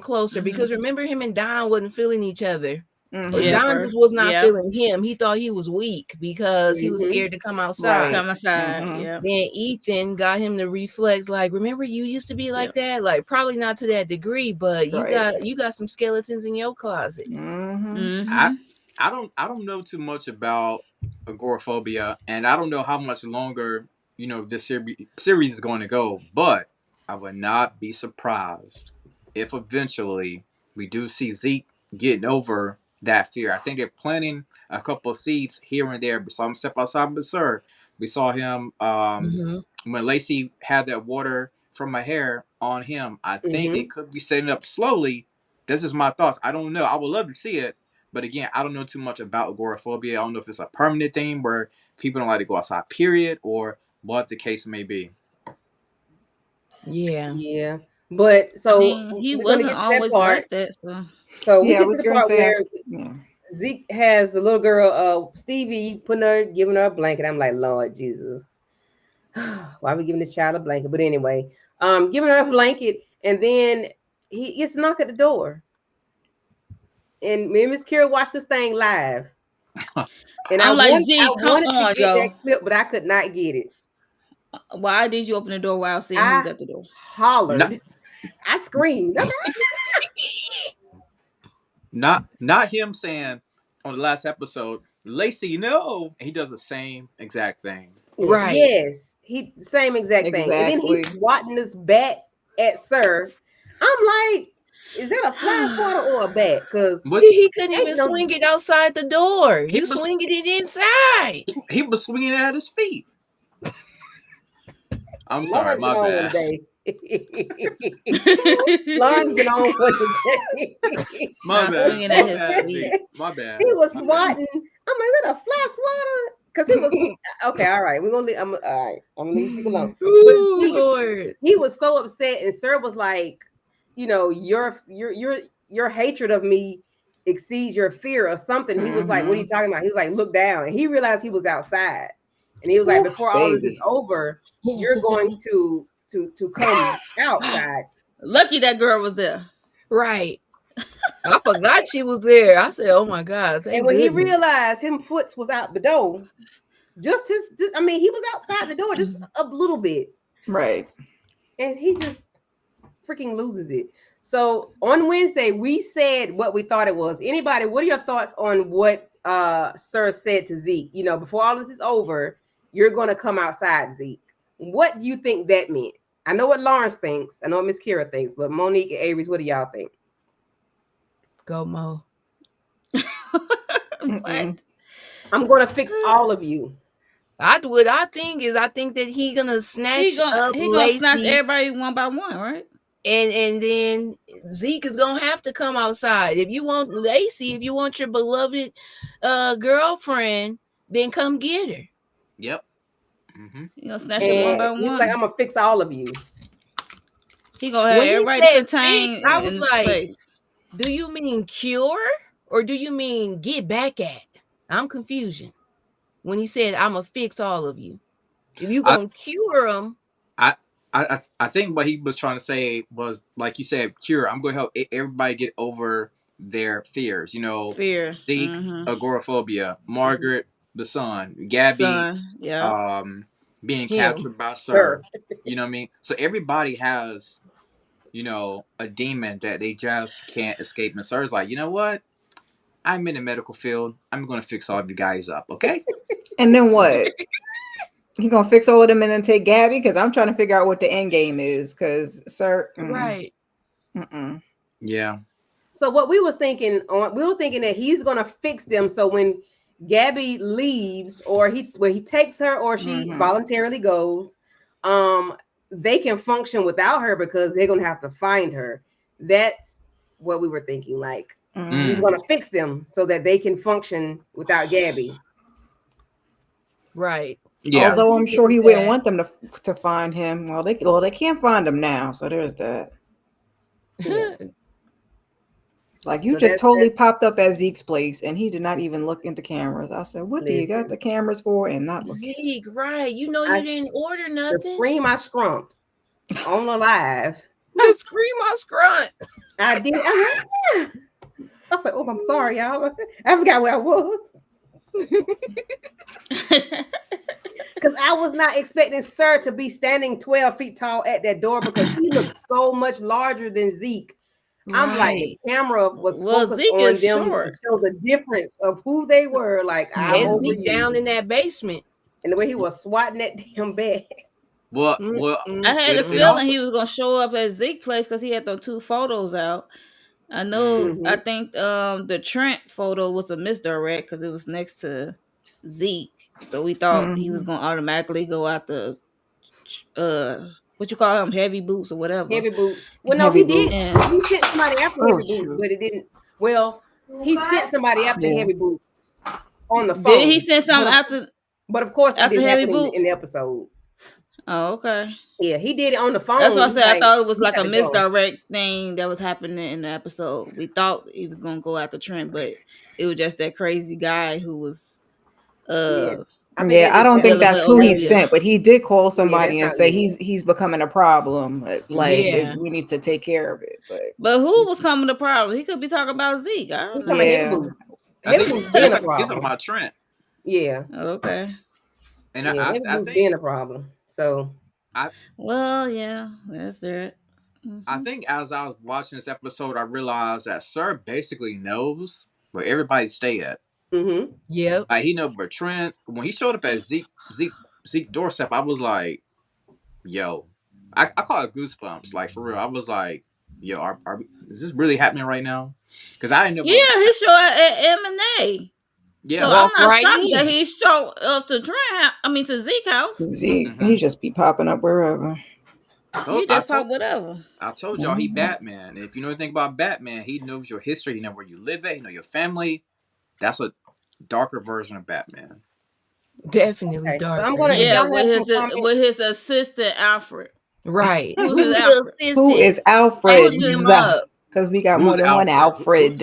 C: closer because remember him and Don wasn't feeling each other.
D: Yeah,
C: Don just was not feeling him. He thought he was weak because he was scared to come outside.
D: Come outside. Yeah.
C: Then Ethan got him to reflex, like, remember you used to be like that? Like probably not to that degree, but you got some skeletons in your closet.
B: I don't know too much about agoraphobia, and I don't know how much longer this series is going to go, but I would not be surprised if eventually we do see Zeke getting over that fear. I think they're planting a couple of seeds here and there. We saw him step outside with Sir. We saw him when Lacey had that water from my hair on him. I think they could be setting up slowly. This is my thoughts. I don't know. I would love to see it. But again, I don't know too much about agoraphobia. I don't know if it's a permanent thing where people don't like to go outside, period, or what the case may be.
A: Yeah. But so
D: he wasn't always like that.
A: So we get to the part where Zeke has the little girl, Stevie, giving her a blanket. I'm like, Lord Jesus, why are we giving this child a blanket? But anyway, giving her a blanket, and then he gets knocked at the door. And me and Miss Kira watched this thing live. And
D: I'm like, Zeke, come on, Joe.
A: That clip, but I could not get it.
D: Why did you open the door while seeing who's at the door?
A: Hollered. I screamed.
B: Not him saying on the last episode, Lacey, no. He does the same exact thing.
A: Right. Yes. Same exact thing. And then he's swatting this bat at Sir. I'm like, is that a fly swatter or a bat? Because
C: he couldn't even swing it outside the door. You swinging it inside.
B: He was swinging it at his feet. I'm sorry, my bad.
A: Lauren's been on for the day.
B: My bad. My bad.
A: He was swatting. I'm like, is that a fly swatter? Because he was okay. All right, we're gonna leave. I'm gonna leave you alone. But he was so upset, and Sir was like, your hatred of me exceeds your fear or something. He was like, what are you talking about? He was like, look down, and he realized he was outside, and he was like, before all of this is over, you're going to come outside.
D: Lucky that girl was there.
C: Right. I forgot she was there. I said, oh my God.
A: And when he realized him foots was out the door, he was outside the door just a little bit.
E: Right.
A: And he just freaking loses it. So on Wednesday, we said what we thought it was. Anybody, what are your thoughts on what Sir said to Zeke? Before all this is over, you're going to come outside, Zeke. What do you think that meant? I know what Lawrence thinks. I know what Miss Kira thinks. But Monique and Avery, what do y'all think?
C: Go, Mo.
D: What?
A: I'm going to fix all of you.
C: I think that he gonna snatch
D: he gonna snatch everybody one by one, right?
C: And then Zeke is gonna have to come outside. If you want Lacey, if you want your beloved girlfriend, then come get her.
B: Yep.
D: He gonna snatch her one by one.
A: He's like, I'm gonna fix all of you.
D: He gonna have everybody contained.
C: I was like, space. Do you mean cure or do you mean get back at? I'm confusion. When he said, I'm gonna fix all of you. If you gonna cure them.
B: I think what he was trying to say was, like you said, cure. I'm going to help everybody get over their fears.
D: Fear.
B: Zeke, agoraphobia. Margaret, the son. Gabby, being captured by Sir. You know what I mean? So everybody has, a demon that they just can't escape. And Sir's like, you know what? I'm in the medical field. I'm going to fix all of you guys up, okay?
E: And then what? He gonna fix all of them and then take Gabby? Because I'm trying to figure out what the end game is. Because Sir,
C: right?
B: Yeah.
A: So what we were thinking that he's gonna fix them. So when Gabby leaves, or he takes her, or she voluntarily goes, they can function without her because they're gonna have to find her. That's what we were thinking. Like he's gonna fix them so that they can function without Gabby.
C: Right.
B: Yeah.
E: Although I'm sure he wouldn't want them to find him. Well, they can't find him now, so there's that.
A: Yeah.
E: Like you just totally popped up at Zeke's place, and he did not even look into cameras. I said, "What do you got the cameras for?" And not looking.
C: Zeke, right? You know you didn't order nothing.
A: The scream I scrumped on the live.
C: The scream I scrunt.
A: I did. I was like, "Oh, I'm sorry, y'all. I forgot where I was." Because I was not expecting Sir to be standing 12 feet tall at that door because he looked so much larger than Zeke. I'm like, the camera was focused
D: Zeke
A: on
D: is
A: them
D: short.
A: to show the difference of who they were. Like, I'm over
C: Zeke down in that basement.
A: And the way he was swatting that damn bed.
B: Well,
D: I had a feeling he was going to show up at Zeke's place because he had those 2 photos out. I know. I think the Trent photo was a misdirect because it was next to Zeke, so we thought he was going to automatically go out the what you call them, heavy boots or whatever.
A: Heavy boots. Well, no, he did. He sent somebody after heavy boots, but it didn't. Well, he sent somebody after heavy boots on the phone.
D: Did he send something after?
A: But of course,
D: after heavy boots
A: in the episode.
D: Oh, okay.
A: Yeah, he did it on the phone.
D: That's what I said. I thought it was like a misdirect thing that was happening in the episode. We thought he was gonna go after Trent, but it was just that crazy guy who was.
E: I don't think that's who he sent, but he did call somebody and say he's becoming a problem. Like we need to take care of it.
D: But who was coming a problem? He could be talking about Zeke. I don't know.
B: I think he's talking about Trent.
A: Yeah.
D: Okay.
A: And I think being a problem. So.
D: That's it.
B: I think as I was watching this episode, I realized that Sir basically knows where everybody stay at.
C: Yeah.
B: Like he know where Trent. When he showed up at Zeke doorstep, I was like, "Yo," I call it goosebumps. Like for real, I was like, "Yo, is this really happening right now?" Because I didn't know.
D: Yeah, he showed at M&A.
B: Yeah,
D: so I'm not shocked that he showed up to to Zeke's house.
E: Zeke, he just be popping up wherever.
D: He just pop whatever.
B: I told y'all he Batman. And if you know anything about Batman, he knows your history. He knows where you live at. He knows your family. That's a darker version of Batman.
C: Definitely darker.
A: So I'm gonna
D: with his assistant Alfred.
C: Right.
E: Who is Alfred? Because we got more than one Alfred.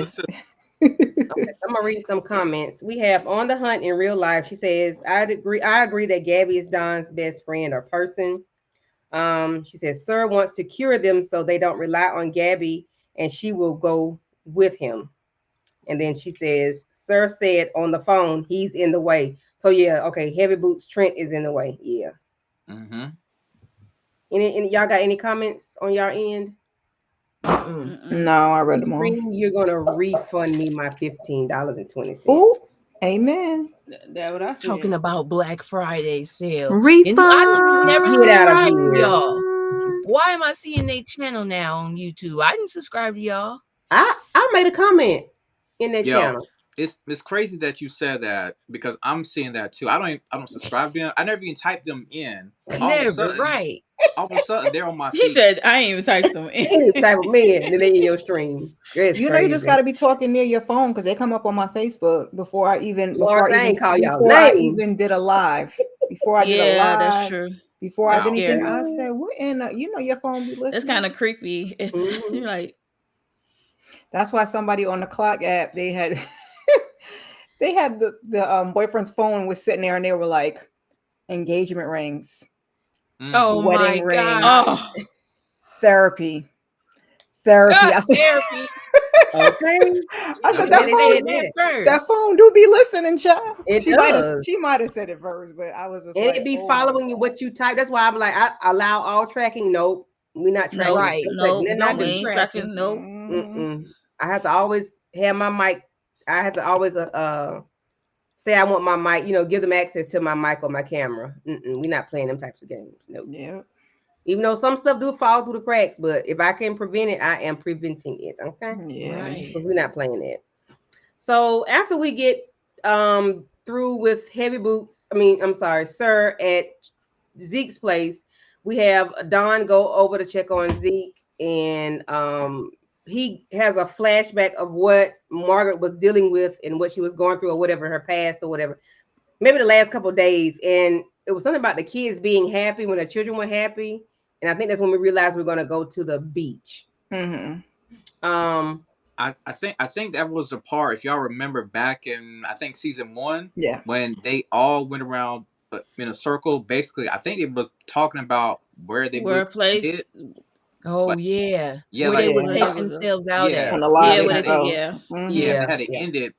A: Okay, I'm gonna read some comments. We have On the Hunt in real life. She says, I agree that Gabby is Don's best friend or person. She says, Sir wants to cure them so they don't rely on Gabby and she will go with him. And then she says, Sir said on the phone, he's in the way. So yeah, okay, heavy boots, Trent is in the way. Yeah. Any y'all got any comments on y'all end?
E: No, I read them all.
A: You're gonna refund me my $15.20.
E: Oh, amen.
D: That's what I said.
C: Talking about Black Friday sale.
E: Refund.
C: I never subscribed to y'all. Why am I seeing their channel now on YouTube? I didn't subscribe to y'all.
A: I made a comment in their channel.
B: It's crazy that you said that because I'm seeing that too. I don't subscribe to them. I never even typed them in.
C: Right.
B: All of a sudden they're on my feed.
D: He said I ain't even typed them in.
A: You type them in and they in your stream.
E: You know you just gotta be talking near your phone because they come up on my Facebook before I even did a live. Before I did a live.
D: That's true.
E: Before I did anything, I said, "What?" And your phone be listening.
D: It's kind of creepy. It's you're like.
E: That's why somebody on the clock app they had the boyfriend's phone was sitting there and they were like engagement rings, wedding rings, therapy. I said therapy. Okay. I said that phone do be listening, child. She might have said it first, but I was just
A: and it be following you what you type. That's why I'm like, I allow all tracking. Nope, we're not tracking.
C: Right.
D: No, we ain't tracking. Nope.
A: I have to always have my mic. I have to always say I want my mic. Give them access to my mic or my camera. We're not playing them types of games. No.
E: Yeah.
A: Even though some stuff do fall through the cracks, but if I can prevent it, I am preventing it. Okay.
E: Yeah.
A: Right. But we're not playing it. So after we get through with heavy boots. I'm sorry, Sir at Zeke's place. We have Don go over to check on Zeke, and he has a flashback of what Margaret was dealing with and what she was going through, or whatever, her past or whatever. Maybe the last couple of days, and it was something about the kids being happy when the children were happy, and I think that's when we realized we're going to go to the beach.
B: I think that was the part, if y'all remember back in, I think season 1, when they all went around in a circle. Basically, I think it was talking about where they
C: played. Oh, like, yeah. Where
B: like,
C: they would take themselves out at.
E: On the lot
B: they
E: had
B: it ended.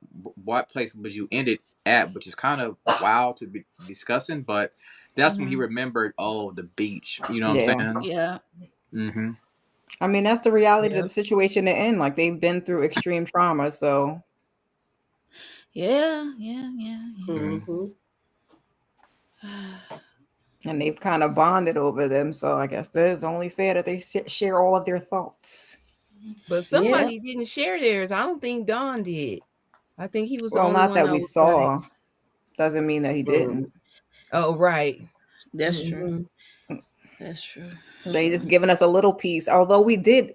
B: What place would you end it at? Which is kind of wild to be discussing, but that's when he remembered, the beach. You know what I'm saying?
D: Yeah.
E: I mean, that's the reality of the situation they're in. Like, they've been through extreme trauma, so.
D: Yeah.
E: And they've kind of bonded over them, so I guess it's only fair that they share all of their thoughts.
C: But somebody didn't share theirs. I don't think Don did. I think he was.
E: Well,
C: the only
E: not
C: one
E: that we saw. Like, doesn't mean that he didn't.
C: Oh, right.
D: That's true. That's true.
E: They just giving us a little piece, although we did,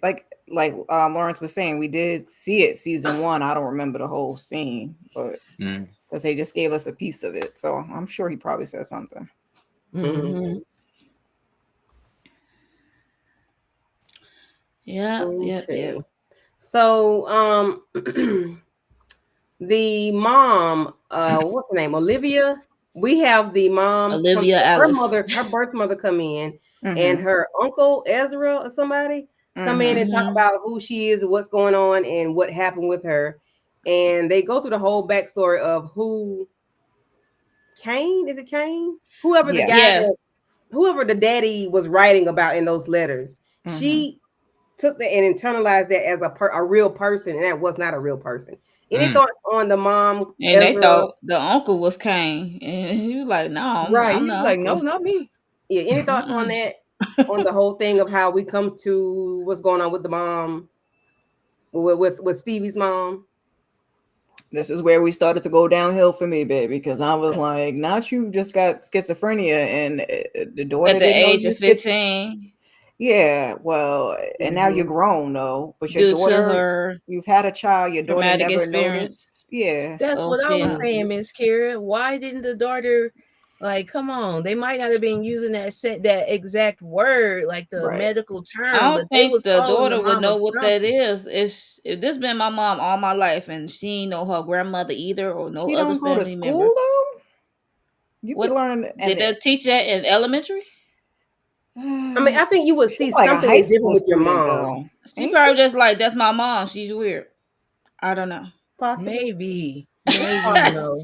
E: like Lawrence was saying, we did see it season 1. I don't remember the whole scene, but because they just gave us a piece of it, so I'm sure he probably said something.
D: Yeah.
A: So the mom, what's her name, Olivia? We have the mom,
D: Olivia Alice.
A: her birth mother come in, and her uncle Ezra or somebody come in and talk about who she is, what's going on, and what happened with her. And they go through the whole backstory of who Cain, is it Cain? Whoever the guy, whoever the daddy was writing about in those letters, she took that and internalized that as a real person, and that was not a real person. Any thoughts on the mom?
D: And Ezra? They thought the uncle was Cain, and he was like, "No, I'm
C: he was like, no, not me."
A: Yeah. Any thoughts on that? On the whole thing of how we come to what's going on with the mom, with Stevie's mom?
E: This is where we started to go downhill for me, baby, because I was like, not you just got schizophrenia, and the daughter
D: at the age of 15.
E: Yeah, well, and now you're grown though, but your daughter, you've had a child, your daughter never noticed. Yeah,
C: that's what I was saying, Miss Kira. Why didn't the daughter, like, come on? They might not have been using that exact word, like the medical term.
D: I don't think the daughter would know what that is. If this been my mom all my life, and she ain't know her grandmother either, or no other family member. She don't go to school
E: though. You could learn.
D: Did they teach that in elementary?
A: I mean, I think you would see like something different with your mom.
E: Though.
D: She probably just like, that's my mom. She's weird. I don't know.
A: Possibly.
C: Maybe. No.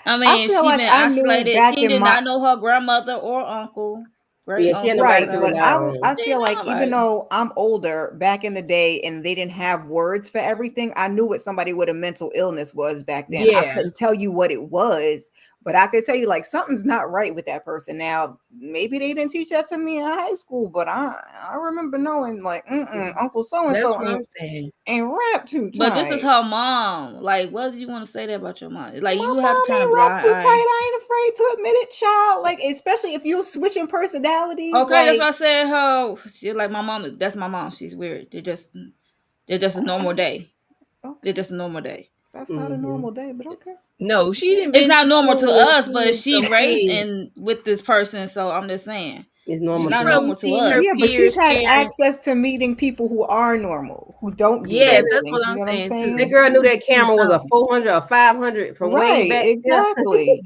D: I mean, she like been isolated. She did not know her grandmother or uncle.
E: Right, but I feel like even though I'm older, back in the day, and they didn't have words for everything, I knew what somebody with a mental illness was back then. I couldn't tell you what it was, but I could tell you like something's not right with that person. Now, maybe they didn't teach that to me in high school, but I remember knowing like, Uncle so-and-so ain't rap too tight.
D: But this is her mom. Like, what do you want to say that about your mom? Like, you have to turn a
E: blind eye. I ain't afraid to admit it, child. Like, especially if you're switching personalities.
D: Okay, that's why I said she's like, my mom. That's my mom. She's weird. They're just a normal day. Okay. They're just a normal day.
E: That's not a normal day, but okay.
C: No, she didn't.
D: It's not normal to us, but she raised with this person, so I'm just saying
A: it's normal.
D: It's not normal to us.
E: Yeah, but she's had access to meeting people who are normal, who don't.
C: Yes, that's what I'm saying too.
A: The girl knew that camera was a 400 or 500 from way back.
E: Exactly.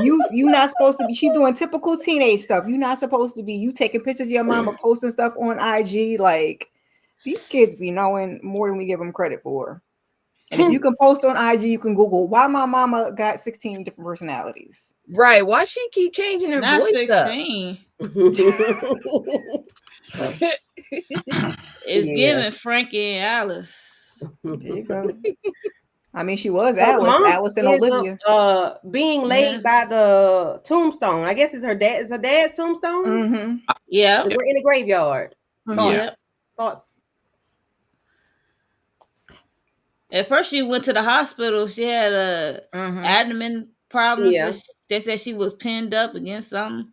E: you not supposed to be. She's doing typical teenage stuff. You're not supposed to be. You taking pictures of your mama, posting stuff on IG. Like, these kids be knowing more than we give them credit for. And if you can post on IG, you can Google why my mama got 16 different personalities.
C: Right. Why she keep changing her voice
D: 16. It's giving Frankie and Alice.
E: There you go. I mean, she was Alice and Olivia.
A: Being laid by the tombstone. I guess it's her dad. Is her dad's tombstone?
E: Mm-hmm.
D: Yeah.
A: We're in the graveyard.
D: Yeah.
A: Thoughts?
D: At first, she went to the hospital. She had abdomen problems.
A: Yeah.
D: They said she was pinned up against something.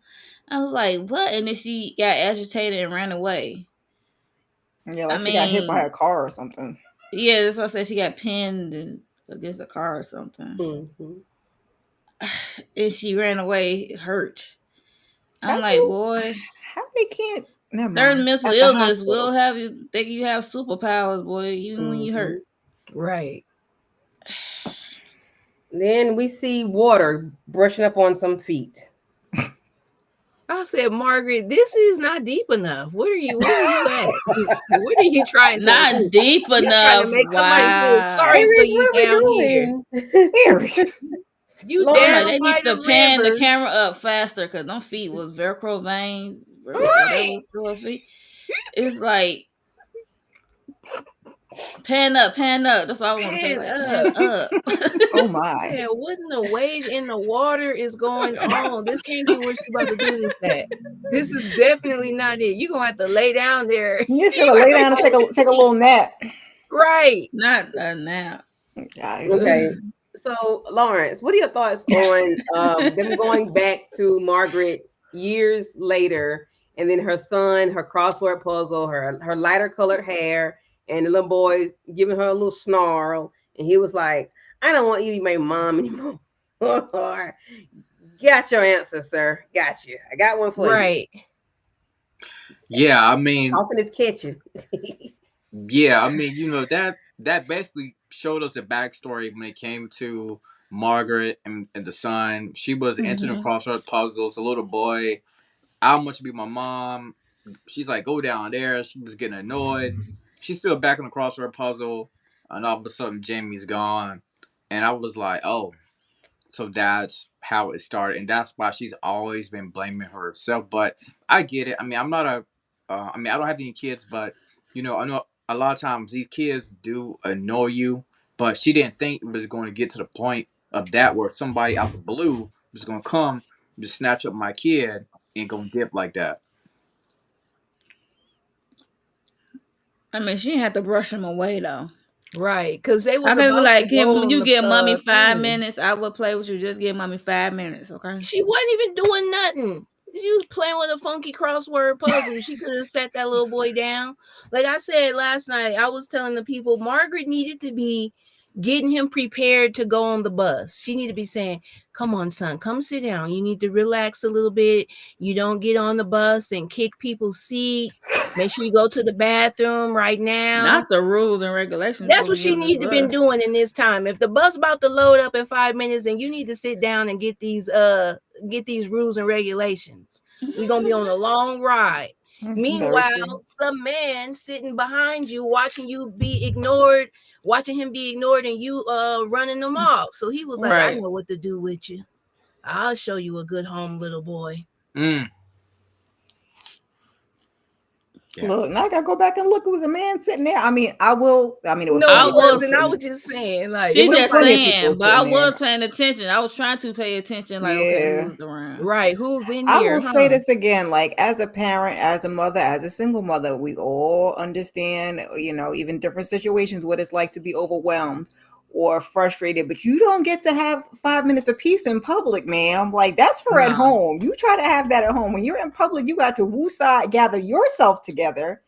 D: I was like, what? And then she got agitated and ran away.
E: Yeah, like she got hit by a car or something.
D: Yeah, that's why I said she got pinned against a car or something.
A: Mm-hmm.
D: And she ran away hurt. I'm like, boy.
E: How they can't... Never
D: certain
E: mind.
D: mental illness will have you think you have superpowers, boy, even when you hurt.
C: Right.
A: Then we see water brushing up on some feet.
C: I said, Margaret, this is not deep enough. Where are you at? What are you trying to
D: Not
C: do?
D: deep
C: You're
D: enough.
C: trying to make somebody feel sorry for you down here.
E: Aries.
C: You
A: Lord,
C: down
D: They
C: by
D: need to
C: the
D: pan the
C: river.
D: camera up faster because them feet was Velcro veins.
C: Right.
D: It's like pan up. That's all I want to say. Like, pan up.
E: Oh my.
C: Yeah, what in the waves in the water is going on? This can't be where she's about to do this at. This is definitely not it. You're gonna have to lay down there.
E: You just gotta lay down and take a little nap.
C: Right.
D: Not a nap.
A: Okay. So, Lawrence, what are your thoughts on them going back to Margaret years later, and then her son, her crossword puzzle, her lighter colored hair, and the little boy giving her a little snarl, and he was like, "I don't want you to be my mom anymore." Got your answer, sir. Got you. I got one for you.
C: Right.
B: Yeah, I mean,
A: Talking is catching.
B: yeah, I mean, you know, that basically showed us the backstory when it came to Margaret and the son. She was into the crossword puzzles. A little boy, I want to be my mom. She's like, go down there. She was getting annoyed. She's still back on the crossword puzzle, and all of a sudden, Jamie's gone, and I was like, oh. So that's how it started, and that's why she's always been blaming herself. But I get it. I mean, I'm not I mean, I don't have any kids, but you know, I know a lot of times these kids do annoy you. But she didn't think it was going to get to the point of that where somebody out the blue was going to come, just snatch up my kid and go dip like that.
D: I mean, she didn't have to brush him away though.
C: Right, because they was
D: I could be like,
C: you
D: give mommy 5 minutes. I will play with you. Just give mommy 5 minutes, okay?
C: She wasn't even doing nothing. She was playing with a funky crossword puzzle. She could have set that little boy down. Like I said last night, I was telling the people Margaret needed to be getting him prepared to go on the bus. She needed to be saying, come on, son, come sit down. You need to relax a little bit. You don't get on the bus and kick people's seat. Make sure you go to the bathroom right now.
D: Not the rules and regulations.
C: That's what she needs to been doing in this time. If the bus about to load up in 5 minutes, then you need to sit down and get these rules and regulations. We're gonna be on a long ride. Meanwhile, some man sitting behind you watching you be ignored, watching him be ignored, and you running them off. So he was like, I know what to do with you. I'll show you a good home, little boy.
E: Yeah. Look, now I gotta go back and look. It was a man sitting there. I mean, it was.
C: No, I wasn't. I was just saying, like,
D: she's just saying, but I was paying attention. I was trying to pay attention, like, okay, who's around?
C: Right, who's in
E: here?
C: I
E: will say this again, like, as a parent, as a mother, as a single mother, we all understand, you know, even different situations, what it's like to be overwhelmed or frustrated, but you don't get to have 5 minutes of peace in public, ma'am. Like, that's for at home. You try to have that at home. When you're in public, you got to woosah, gather yourself together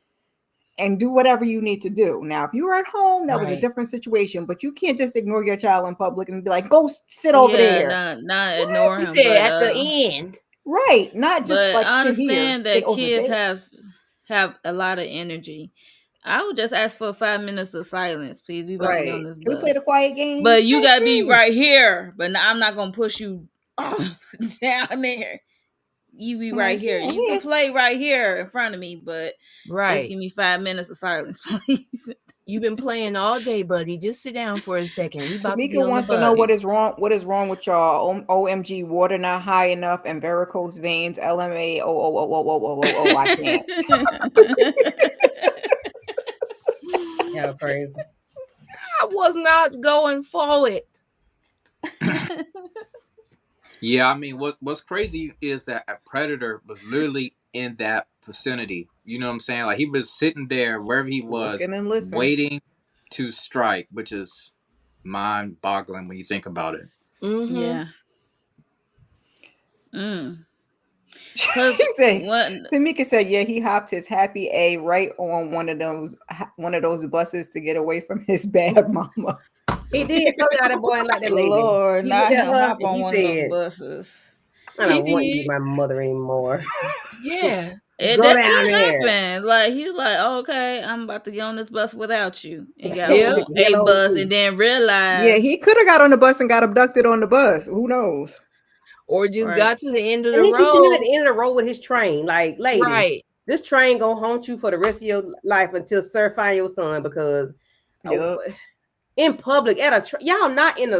E: and do whatever you need to do. Now, if you were at home, that was a different situation, but you can't just ignore your child in public and be like, go sit over there.
D: Not ignore him.
C: But, at the end.
E: Right. Not just
D: but
E: like
D: I understand that
E: kids
D: have a lot of energy. I would just ask for 5 minutes of silence, please. We about to be on this bus.
E: Can we play the quiet game?
D: But you gotta be right here. But I'm not gonna push you down there. You be right here. You can play right here in front of me, but just give me 5 minutes of silence, please.
C: You've been playing all day, buddy. Just sit down for a second. We about
E: Tamika
C: to be on
E: wants
C: the bus.
E: To know what is wrong. What is wrong with y'all? OMG, water not high enough and varicose veins. LMA. I can't.
A: Yeah, crazy.
C: I was not going forward.
B: Yeah, I mean, what's crazy is that a predator was literally in that vicinity. You know what I'm saying? Like, he was sitting there wherever he was, waiting to strike, which is mind-boggling when you think about it.
D: Yeah.
E: He said, Tamika said, yeah, he hopped his happy A right on one of those buses to get away from his bad mama.
A: He did come out of boy and like that lady.
D: Lord,
A: He
D: not
A: looked at
D: him
A: her
D: hop
A: and
D: on
A: he
D: one of those
A: said,
D: buses.
A: I don't want you to be my mother anymore.
C: Yeah.
D: It
A: Go
D: did
A: down
D: not
A: there.
D: happen. Like he was like, okay, I'm about to get on this bus without you, and got
C: Yeah.
D: on a bus, and then realized,
E: yeah, he could have got on the bus and got abducted on the bus. Who knows?
C: Or just got to the end of the
A: and then
C: road.
A: she's sitting at the end of the road with his train. Like, lady,
C: right.
A: This train gonna haunt you for the rest of your life until Sir find your son, because in public at y'all not at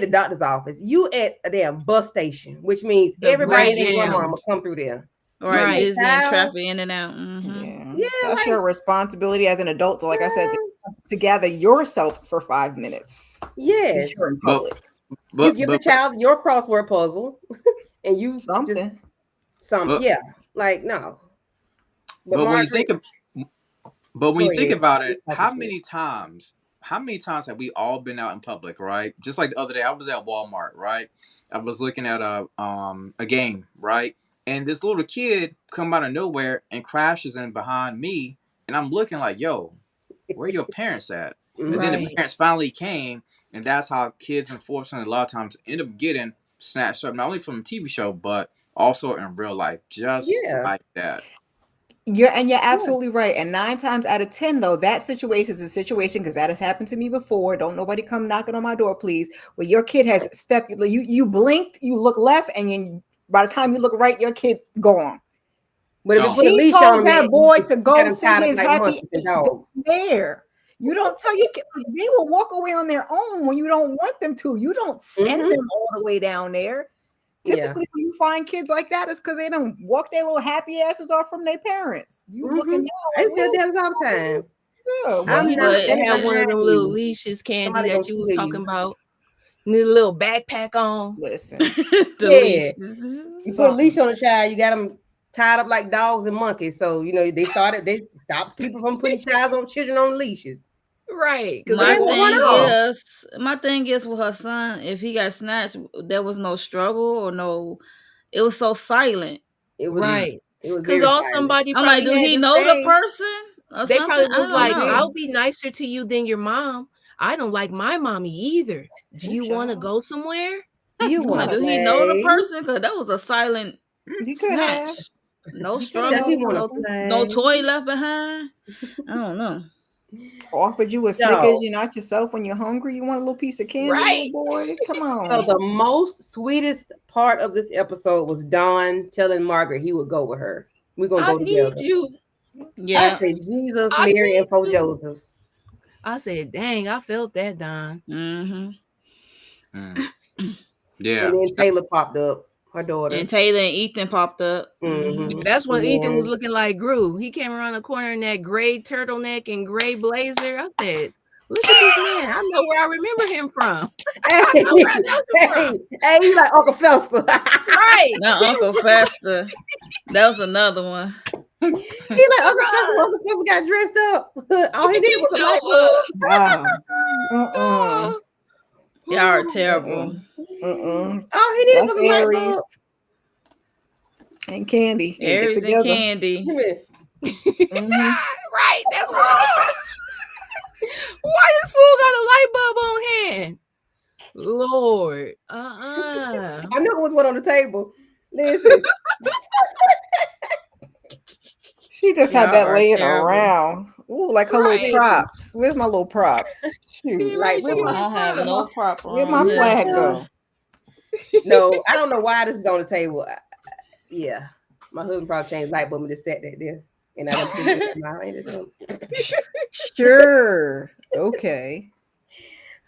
A: the doctor's office. You at a damn bus station, which means everybody and their grandmama come through there.
D: Right, busy and traffic in and out.
E: Yeah, that's your responsibility as an adult to, like I said, to gather yourself for 5 minutes.
A: Yes,
E: you're in public.
A: You give the child your crossword puzzle, and you something. Yeah, like no.
B: But when you think about it, how many times have we all been out in public, right? Just like the other day, I was at Walmart, right? I was looking at a game, right? And this little kid come out of nowhere and crashes in behind me, and I'm looking like, yo, where your parents at? And then the parents finally came, and that's how kids, unfortunately, a lot of times end up getting snatched up, not only from a TV show, but also in real life, just like that.
E: You're absolutely right. And 9 times out of 10, though, that situation is a situation, because that has happened to me before. Don't nobody come knocking on my door, please. Where your kid has stepped, you blinked, you look left, and by the time you look right, your kid gone.
A: But if
E: she told that boy to go sit his happy there. You don't tell your kid, they will walk away on their own when you don't want them to. You don't send them all the way down there. Typically, when you find kids like that, it's because they don't walk their little happy asses off from their parents. You looking down.
A: I tell them all the time.
C: I'm not to have one of them little leashes, Candy, that you was talking about. Need a little backpack on.
E: Listen,
A: leashes. You put a leash on a child, you got them tied up like dogs and monkeys. So they stopped people from putting children on leashes.
C: Right.
D: My thing is with her son, if he got snatched, there was no struggle or no. It was so silent.
A: It was
C: right. Because all somebody.
D: I'm like, do he know the person?
C: They probably was like, I'll be nicer to you than your mom. I don't like my mommy either. Do you want to go somewhere?
A: Do you want
D: to? Do he know the person? Because that was a silent snatch. No struggle. No toy left behind. I don't know.
E: Offered you a Snickers, you're not yourself when you're hungry. You want a little piece of candy, right, boy? Come on.
A: So the most sweetest part of this episode was Don telling Margaret he would go with her. We're gonna go together.
C: I need you.
A: Yeah. I said Jesus, Mary, and 4 Josephs.
C: I said, dang, I felt that, Don.
B: Yeah.
A: And then Taylor popped up. Her daughter.
D: And Taylor and Ethan popped up.
C: That's when Ethan was looking like Gru. He came around the corner in that gray turtleneck and gray blazer. I said, look at this man. I know where I remember him from.
A: Hey, he's like Uncle Fester.
C: Right.
D: Not Uncle Fester. That was another one.
A: He like Uncle Fester. Uncle Fester got dressed up. All he did was a light bulb.
D: Y'all are terrible.
A: All he did was a light bulb.
E: And Candy.
D: Aries and Candy.
C: Right. That's what. Why this fool got a light bulb on hand? Lord.
A: I knew it was one on the table. Listen.
E: She just had that laying around. Ooh, like her little props. Where's my little props? Shoot.
A: Like,
D: I don't have no prop.
E: Where'd my flag go?
A: No, I don't know why this is on the table. Yeah. My husband probably changed light bulb and just sat that there. And I don't
E: Sure. Okay.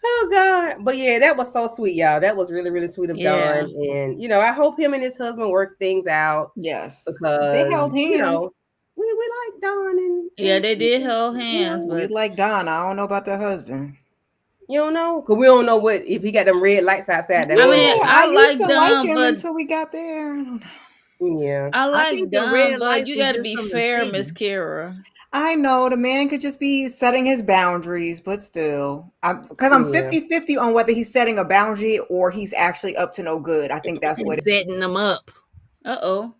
A: Oh God. But yeah, that was so sweet, y'all. That was really, really sweet of Don. And I hope him and his husband work things out.
E: Yes.
A: Because
E: they held hands.
A: We like Don and
D: they did hold hands. But
E: we like Don. I don't know about the husband.
A: You don't know? Because we don't know if he got them red lights outside.
D: I
E: like
D: Don,
E: him
D: but
E: until we got there.
A: Yeah.
D: I like Don, but you got to be fair, Miss Kara.
E: I know the man could just be setting his boundaries, but still, because I'm 50-50 on whether he's setting a boundary or he's actually up to no good. I think that's what
C: setting them up.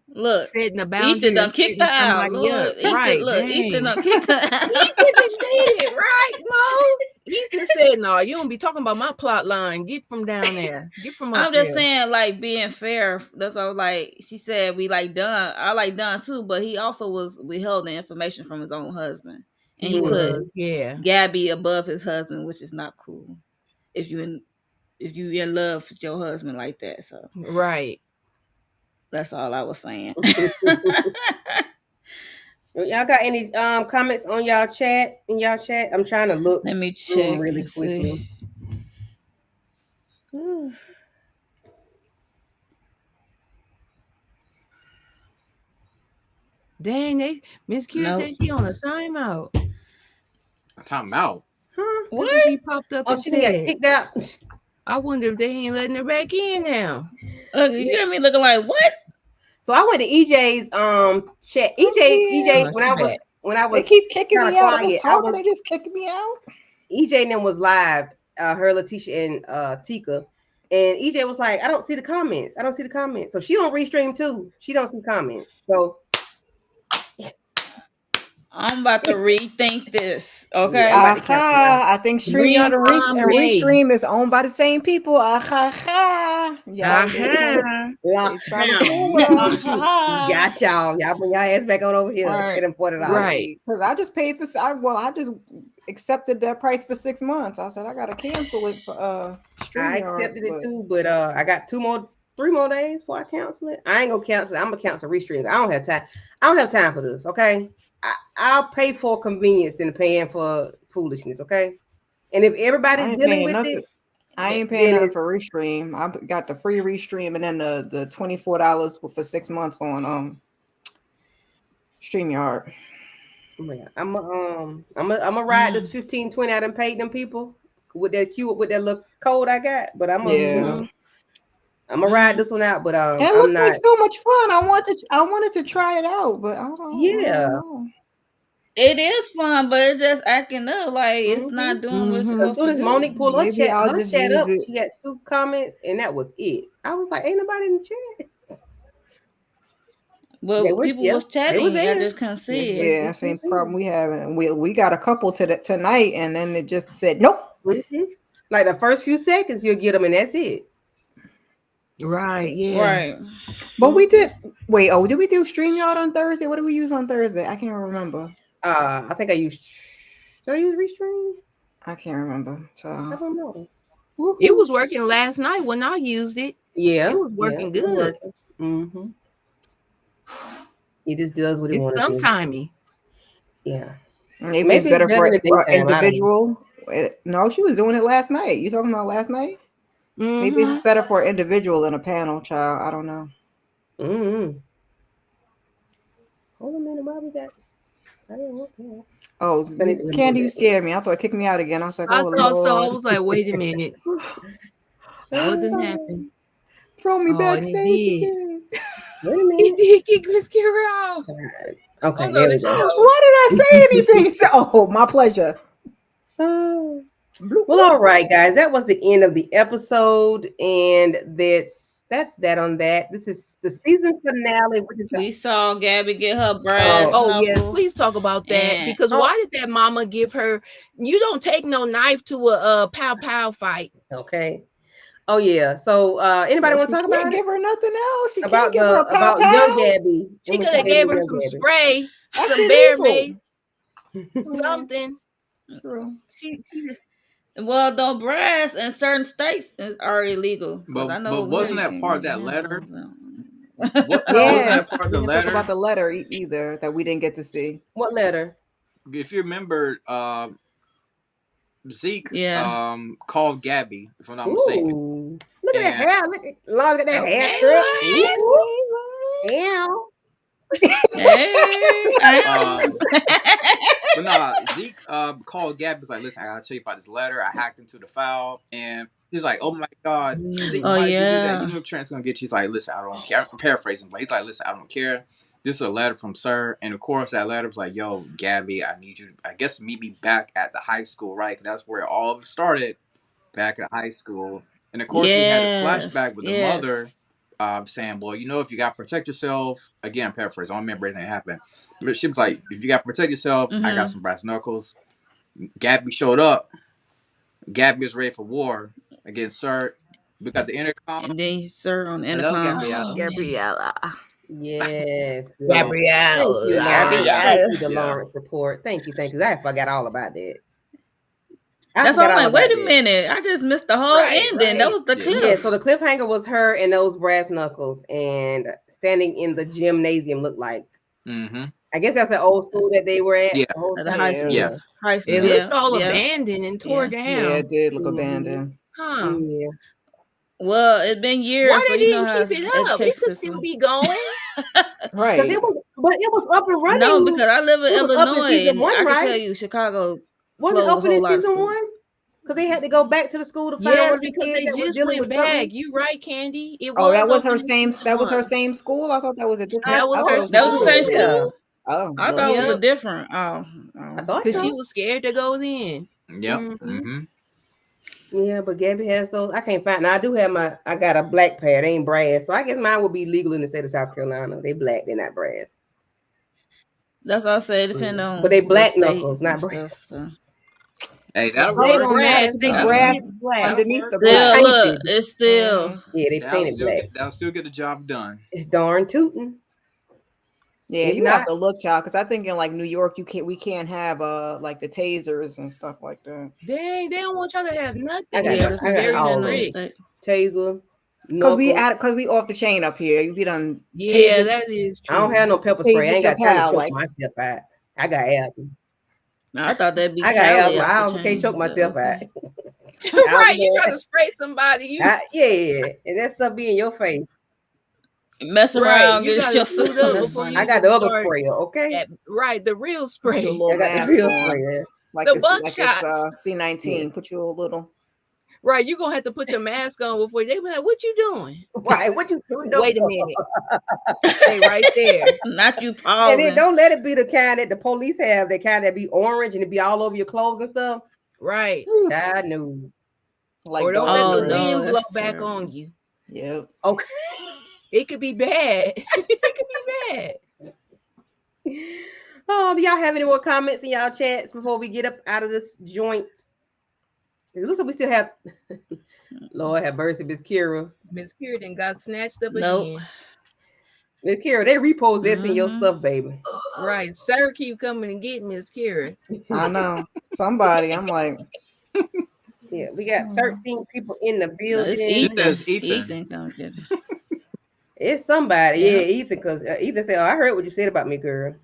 D: Look,
C: setting a boundary.
D: Ethan done kicked her out. Lord, Ethan,
C: right,
D: Ethan done kicked her out.
C: Ethan did it, right, Mo? Ethan said, "No, you don't be talking about my plot line. Get from down there. Get from up
D: I'm just
C: there."
D: saying, like, being fair. That's why I was like, she said we like Dunn. I like Dunn too, but he also was withheld the information from his own husband, and he put Gabby above his husband, which is not cool. If you in love with your husband like that, so
C: right.
D: That's all I was saying.
A: Y'all got any comments on y'all chat? In y'all chat, I'm trying to look.
D: Let me check
A: really quickly.
C: Dang, Miss Q said she on a timeout.
B: A timeout?
A: Huh?
C: What? She popped up and
A: she got kicked out.
C: I wonder if they ain't letting her back in now.
D: You got me looking like what?
A: So I went to EJ's chat. EJ when I was
E: they keep kicking me out.
A: Quiet,
E: they just kicking me out.
A: EJ and them was live. Her, Letitia, and Tika. And EJ was like, I don't see the comments. So she on Restream too. She don't see comments. So
D: I'm about to rethink this. Okay.
E: I think StreamYard and Restream is owned by the same people.
A: Got y'all. Y'all bring y'all ass back on over here.
E: Right.
A: Get them $40.
E: Right. Because I just paid for I just accepted that price for 6 months. I said I gotta cancel it for StreamYard.
A: I accepted it too, but I got 3 more days before I cancel it. I ain't gonna cancel it. I'm gonna cancel Restream. I don't have time. I don't have time for this, okay? I'll pay for convenience than paying for foolishness, okay? And if everybody's dealing with it,
E: I ain't paying nothing for Restream. I got the free Restream and then the $24 for 6 months on StreamYard.
A: Yeah, I'm gonna ride this 15-20 I done paid them people with that little code I got, but I'm gonna ride this one out. But
E: it looks like so much fun. I wanted to try it out, but I don't know.
D: It is fun, but it's just acting up like it's not doing what it's supposed to do.
A: As soon as Monique pulled her chat up, she had 2 comments, and that was it. I was like, ain't nobody in the chat.
D: Well, people was chatting. I just couldn't see it.
E: Yeah, same problem we have. And we got a couple tonight, and then it just said nope.
A: Like the first few seconds, you'll get them, and that's it.
C: Right. Yeah.
D: Right.
E: But we did. Wait. Oh, did we do StreamYard on Thursday? What did we use on Thursday? I can't remember.
A: I think I used. Did I use Restream?
E: I can't remember. So
A: I don't know.
C: It was working last night when I used it.
A: Yeah,
C: it was working good.
A: It just does what it wants to do.
C: Sometimey.
A: Yeah.
E: Maybe it's better for individual. No, she was doing it last night. You talking about last night? Maybe it's better for an individual than a panel, child. I don't know.
A: Hold on a minute, why we got? I didn't want that.
E: Oh, Candy, you scared me. I thought it kicked me out again. I was like,
C: I thought so. I was like, wait a minute. What didn't happen?
E: Throw me backstage again.
A: Wait a minute.
C: He did kick Miss Kira out.
A: Okay, there we go.
E: Why did I say anything? He said, oh, my pleasure.
A: Well, all right, guys. That was the end of the episode, and that's that on that. This is the season finale.
D: We saw Gabby get her brass.
C: Oh yes, please talk about that because why did that mama give her? You don't take no knife to a pow fight.
A: Okay. Oh yeah. So anybody want to talk about it?
E: Give her nothing else. She
A: about
E: can't give her a pow
A: about young Gabby.
C: She could have gave her some spray, some bear mace, something.
E: True.
D: She well, the brass in certain states are illegal.
B: But
D: I know
B: wasn't that part of that letter?
E: Yeah, we didn't talk about the letter either that we didn't get to see.
A: What letter?
B: If you remember, Zeke called Gabby, if I'm not mistaken.
A: Look at that hair. Look at that hair.
B: But no, Zeke called Gabby. Was like, listen, I gotta tell you about this letter. I hacked into the file, and he's like, oh my god, Zeke, why did you do that? You know Trent's gonna get you. He's like, listen, I don't care. I'm paraphrasing, but he's like, listen, I don't care. this is a letter from Sir. And of course, that letter was like, yo, Gabby, I need you, I guess, meet me back at the high school, right? 'Cause that's where all of it started, back at high school. And of course, we had a flashback with the mother saying, well, you know, if you got to protect yourself, again, paraphrase, I don't remember everything that happened. But she was like, if you got to protect yourself, I got some brass knuckles. Gabby showed up. Gabby was ready for war against Sir. We got the intercom.
D: And then Sir on the intercom.
B: Hello, Gabriella.
D: Gabriella.
A: Yes.
C: Gabriella.
A: Thank you, the Lawrence report. Thank you. I forgot all about that.
D: That's why I'm like, wait a minute. I just missed the whole ending. Right. That was the cliff.
A: Yeah, so the cliffhanger was her and those brass knuckles and standing in the gymnasium looked like.
B: Mm-hmm.
A: I guess that's an old school that they were at.
B: Yeah.
A: The
D: high school.
B: Yeah.
D: High school.
C: It looked all abandoned and tore down.
E: Yeah, it did look abandoned.
C: Huh.
A: Yeah.
D: Well, it's been years.
C: Why they didn't keep it up? It could still be going.
A: Right. It was up and running.
D: No, because I live in Illinois. And I can tell you, Chicago
A: wasn't it open in season 1? Because they had to go back to the school to find one of the
C: because
A: kids
C: they
A: that
C: just went back. You right, Candy.
E: That was her same. That was her same school. I thought that was a different.
C: That was
D: the same school.
E: Oh,
D: I thought it was a different.
A: I thought
C: because she was scared to go in.
B: Yep. Mm-hmm.
A: Yeah, but Gabby has those. I can't find. Now I do have I got a black pair. They ain't brass, so I guess mine will be legal in the state of South Carolina. They black. They're not brass.
D: That's all I say. Depending on.
A: But they black knuckles, not brass.
D: So.
B: Hey, that'll
E: work. They brass underneath the
D: black. Look, it's still.
A: Yeah, they painted black.
B: That'll still get the job done.
A: It's darn tootin'.
E: Yeah, you have to look, child, because I think in like New York, we can't have like the tasers and stuff like that.
C: Dang, they don't want y'all to have nothing.
A: I got very strict. Taser.
E: Because we off the chain up here. You be done.
C: Yeah, that is true.
A: I don't have no pepper spray. I ain't got time to choke myself out. I got asthma.
D: I thought that'd be.
A: I got asthma. I can't choke myself out.
C: Right, you trying to spray somebody?
A: Yeah, and that stuff be in your face.
D: Mess around,
C: you
D: get yourself.
A: I got the other sprayer, okay?
C: Right, the real spray.
A: I got the real sprayer.
E: Like the buckshots. C19. Yeah. Put you a little.
C: Right, you're gonna have to put your mask on before they be like, "What you doing?"
A: Right, what you doing?
C: Wait a minute. Stay right there.
D: Not you pausing.
A: And then don't let it be the kind that the police have. The kind that be orange and it be all over your clothes and stuff.
C: Right.
A: I knew.
C: Like, or don't let the wind blow back on you.
E: Yep.
A: Okay.
C: It could be bad. It could be bad.
A: Oh, do y'all have any more comments in y'all chats before we get up out of this joint? It looks like we still have. Lord have mercy, Miss Kira.
C: Miss Kira then got snatched up again.
A: Miss Kira, they repossessing your stuff, baby.
C: Right. Sir keep coming and get Miss Kira.
E: I know. Somebody, I'm like.
A: Yeah, we got 13 people in the building.
D: No, it's Ethan.
A: It's somebody. Yeah, Ethan, because Ethan said, I heard what you said about me, girl.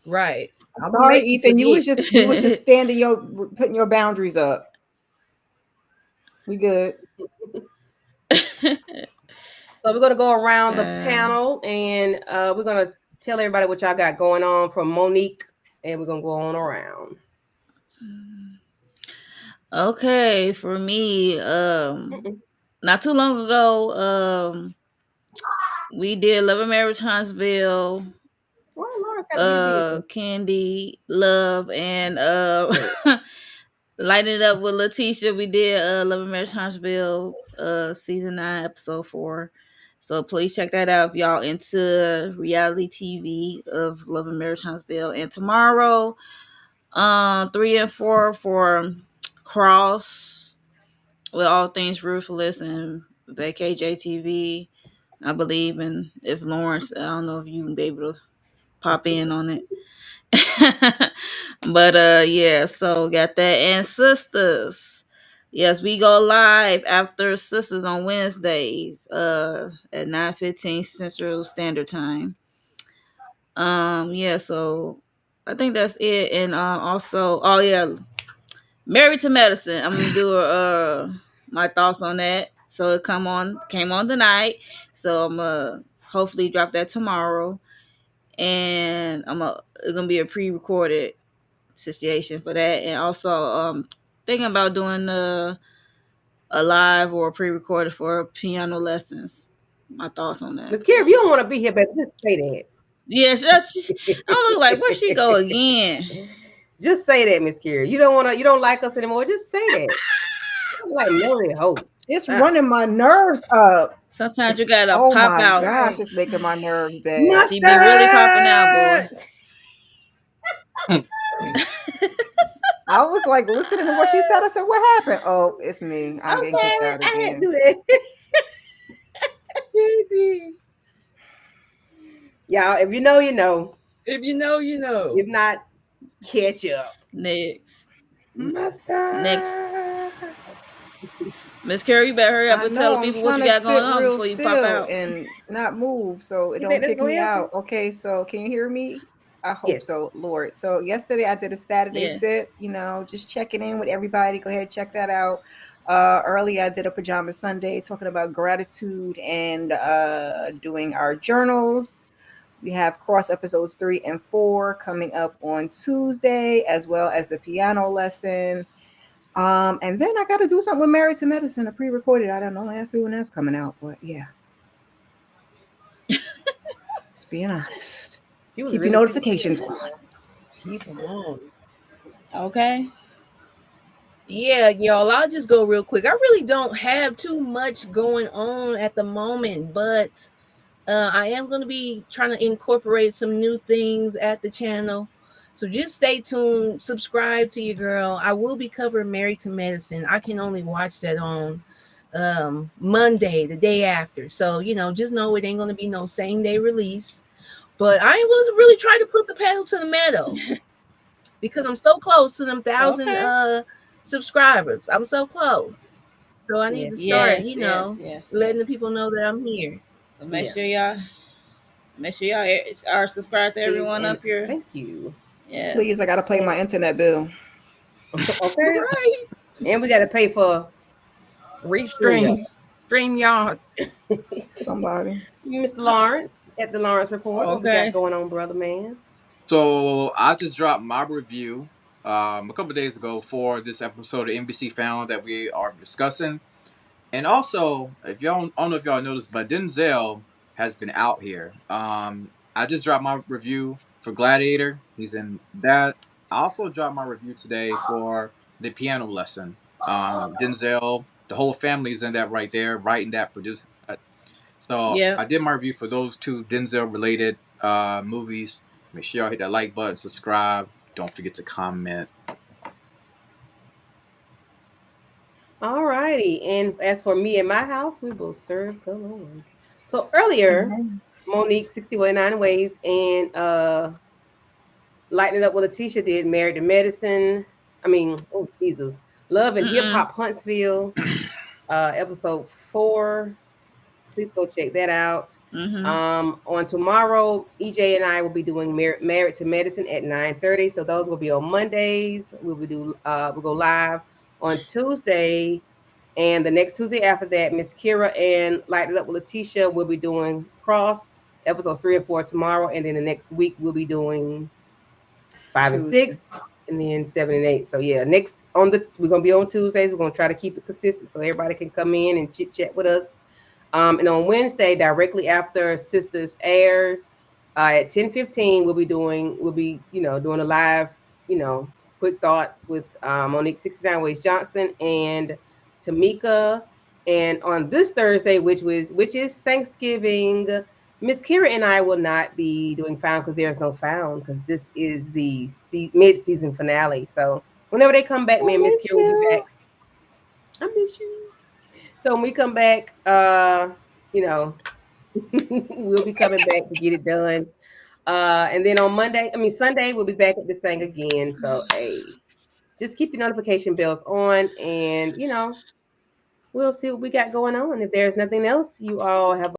C: Right.
E: I'm sorry, Ethan. You was just putting your boundaries up. We good.
A: So we're gonna go around the panel and we're gonna tell everybody what y'all got going on from Monique, and we're gonna go on around.
D: Okay, for me, not too long ago, we did Love and Marriage Huntsville. Candy, Love, and Lighting It Up with Letitia. We did Love and Marriage Huntsville, season 9, episode 4. So please check that out if y'all into reality TV of Love and Marriage Huntsville. And tomorrow, 3 and 4 for Cross with All Things Ruthless and KJTV, I believe. And if Lawrence, I don't know if you can be able to pop in on it. But yeah, so got that. And Sisters, yes, we go live after Sisters on Wednesdays at 9:15 Central Standard Time. Yeah, so I think that's it. And also, Married to Medicine, I'm gonna do my thoughts on that. So it came on tonight, so I'm gonna hopefully drop that tomorrow. And it's gonna be a pre-recorded situation for that, and also thinking about doing a live or a pre-recorded for piano lessons. My thoughts on that.
A: Miss Kira, if you don't want to be here, baby, just say that.
D: Yes, I look like, where she go again?
A: Just say that, Miss Kira. You don't like us anymore. Just say that. I'm like Melody Hope.
E: It's running my nerves up.
D: Sometimes you gotta
E: Oh
D: pop
E: my
D: out.
E: gosh, it's making my nerves bad.
A: Mustard!
D: She be really popping out, boy.
E: I was like listening to what she said. I said, "What happened?" Oh, it's me. I'm getting kicked out
A: I had to
E: again.
A: do that. Y'all, if you know, you know.
C: If you know, you know.
A: If not, catch up.
D: Next.
A: Mustard.
D: Miss Carrie, you better hurry up
E: I
D: and tell
E: know.
D: the
E: I'm
D: people what
E: trying
D: you
E: to
D: got going
E: sit
D: on
E: real
D: before you pop
E: still
D: out.
E: and not move, so it
A: You
E: don't
A: think that's
E: kick
A: gonna
E: me
A: help
E: out. Okay, so can you hear me? I hope
A: Yes.
E: so, Lord. So yesterday I did a Saturday sit, just checking in with everybody. Go ahead, check that out. Early I did a pajama Sunday talking about gratitude and doing our journals. We have cross episodes 3 and 4 coming up on Tuesday, as well as the piano lesson. And then I got to do something with Married to Medicine, a pre-recorded. I don't know. Ask me when that's coming out, but yeah. Just being honest. Keep your notifications on.
C: Keep them on.
D: Okay.
C: Yeah, y'all, I'll just go real quick. I really don't have too much going on at the moment, but I am going to be trying to incorporate some new things at the channel. So just stay tuned, subscribe to your girl. I will be covering Married to Medicine. I can only watch that on Monday, the day after. So, just know it ain't going to be no same day release. But I was really trying to put the pedal to the metal because I'm so close to them 1,000 subscribers. I'm so close. So I need to start, letting the people know that I'm here.
D: So make sure y'all are subscribed to everyone up here.
A: Thank you.
D: Yeah.
E: Please, I gotta pay my internet bill.
A: Okay.
C: Right.
A: And we gotta pay for
C: StreamYard.
E: Somebody.
A: Mr. Lawrence at the Lawrence Report. What we got going on, brother man?
B: So I just dropped my review a couple days ago for this episode of NBC Found that we are discussing. And also, if y'all, I don't know if y'all noticed, but Denzel has been out here. I just dropped my review for Gladiator. He's in that. I also dropped my review today for the piano lesson. Denzel, the whole family's in that right there, writing that, producing that. So I did my review for those two Denzel related movies. Make sure y'all hit that like button, subscribe. Don't forget to comment.
A: All righty. And as for me and my house, we will serve the Lord. So earlier, Monique 61 Ways and Lighting It Up with Letitia did Married to Medicine. Oh Jesus. Love and Hip Hop Huntsville, episode 4. Please go check that out. On tomorrow, EJ and I will be doing Married to Medicine at 9:30. So those will be on Mondays. We'll go live on Tuesday. And the next Tuesday after that, Miss Kira and Light It Up with Letitia will be doing Cross episodes 3 and 4 tomorrow. And then the next week we'll be doing 5 and 6, and then 7 and 8. So yeah, we're gonna be on Tuesdays. We're gonna try to keep it consistent so everybody can come in and chit chat with us. And on Wednesday, directly after Sisters airs, at 10:15, we'll be doing a live, quick thoughts with Monique 69 Ways Johnson and Tamika. And on this Thursday, which is Thanksgiving, Miss Kira and I will not be doing Found because there's no Found because this is the mid-season finale. So whenever they come back, me and Miss Kira will be back. I miss you. So when we come back, we'll be coming back to get it done. And then on Sunday, we'll be back at this thing again. So hey, just keep your notification bells on, and we'll see what we got going on. If there's nothing else, you all have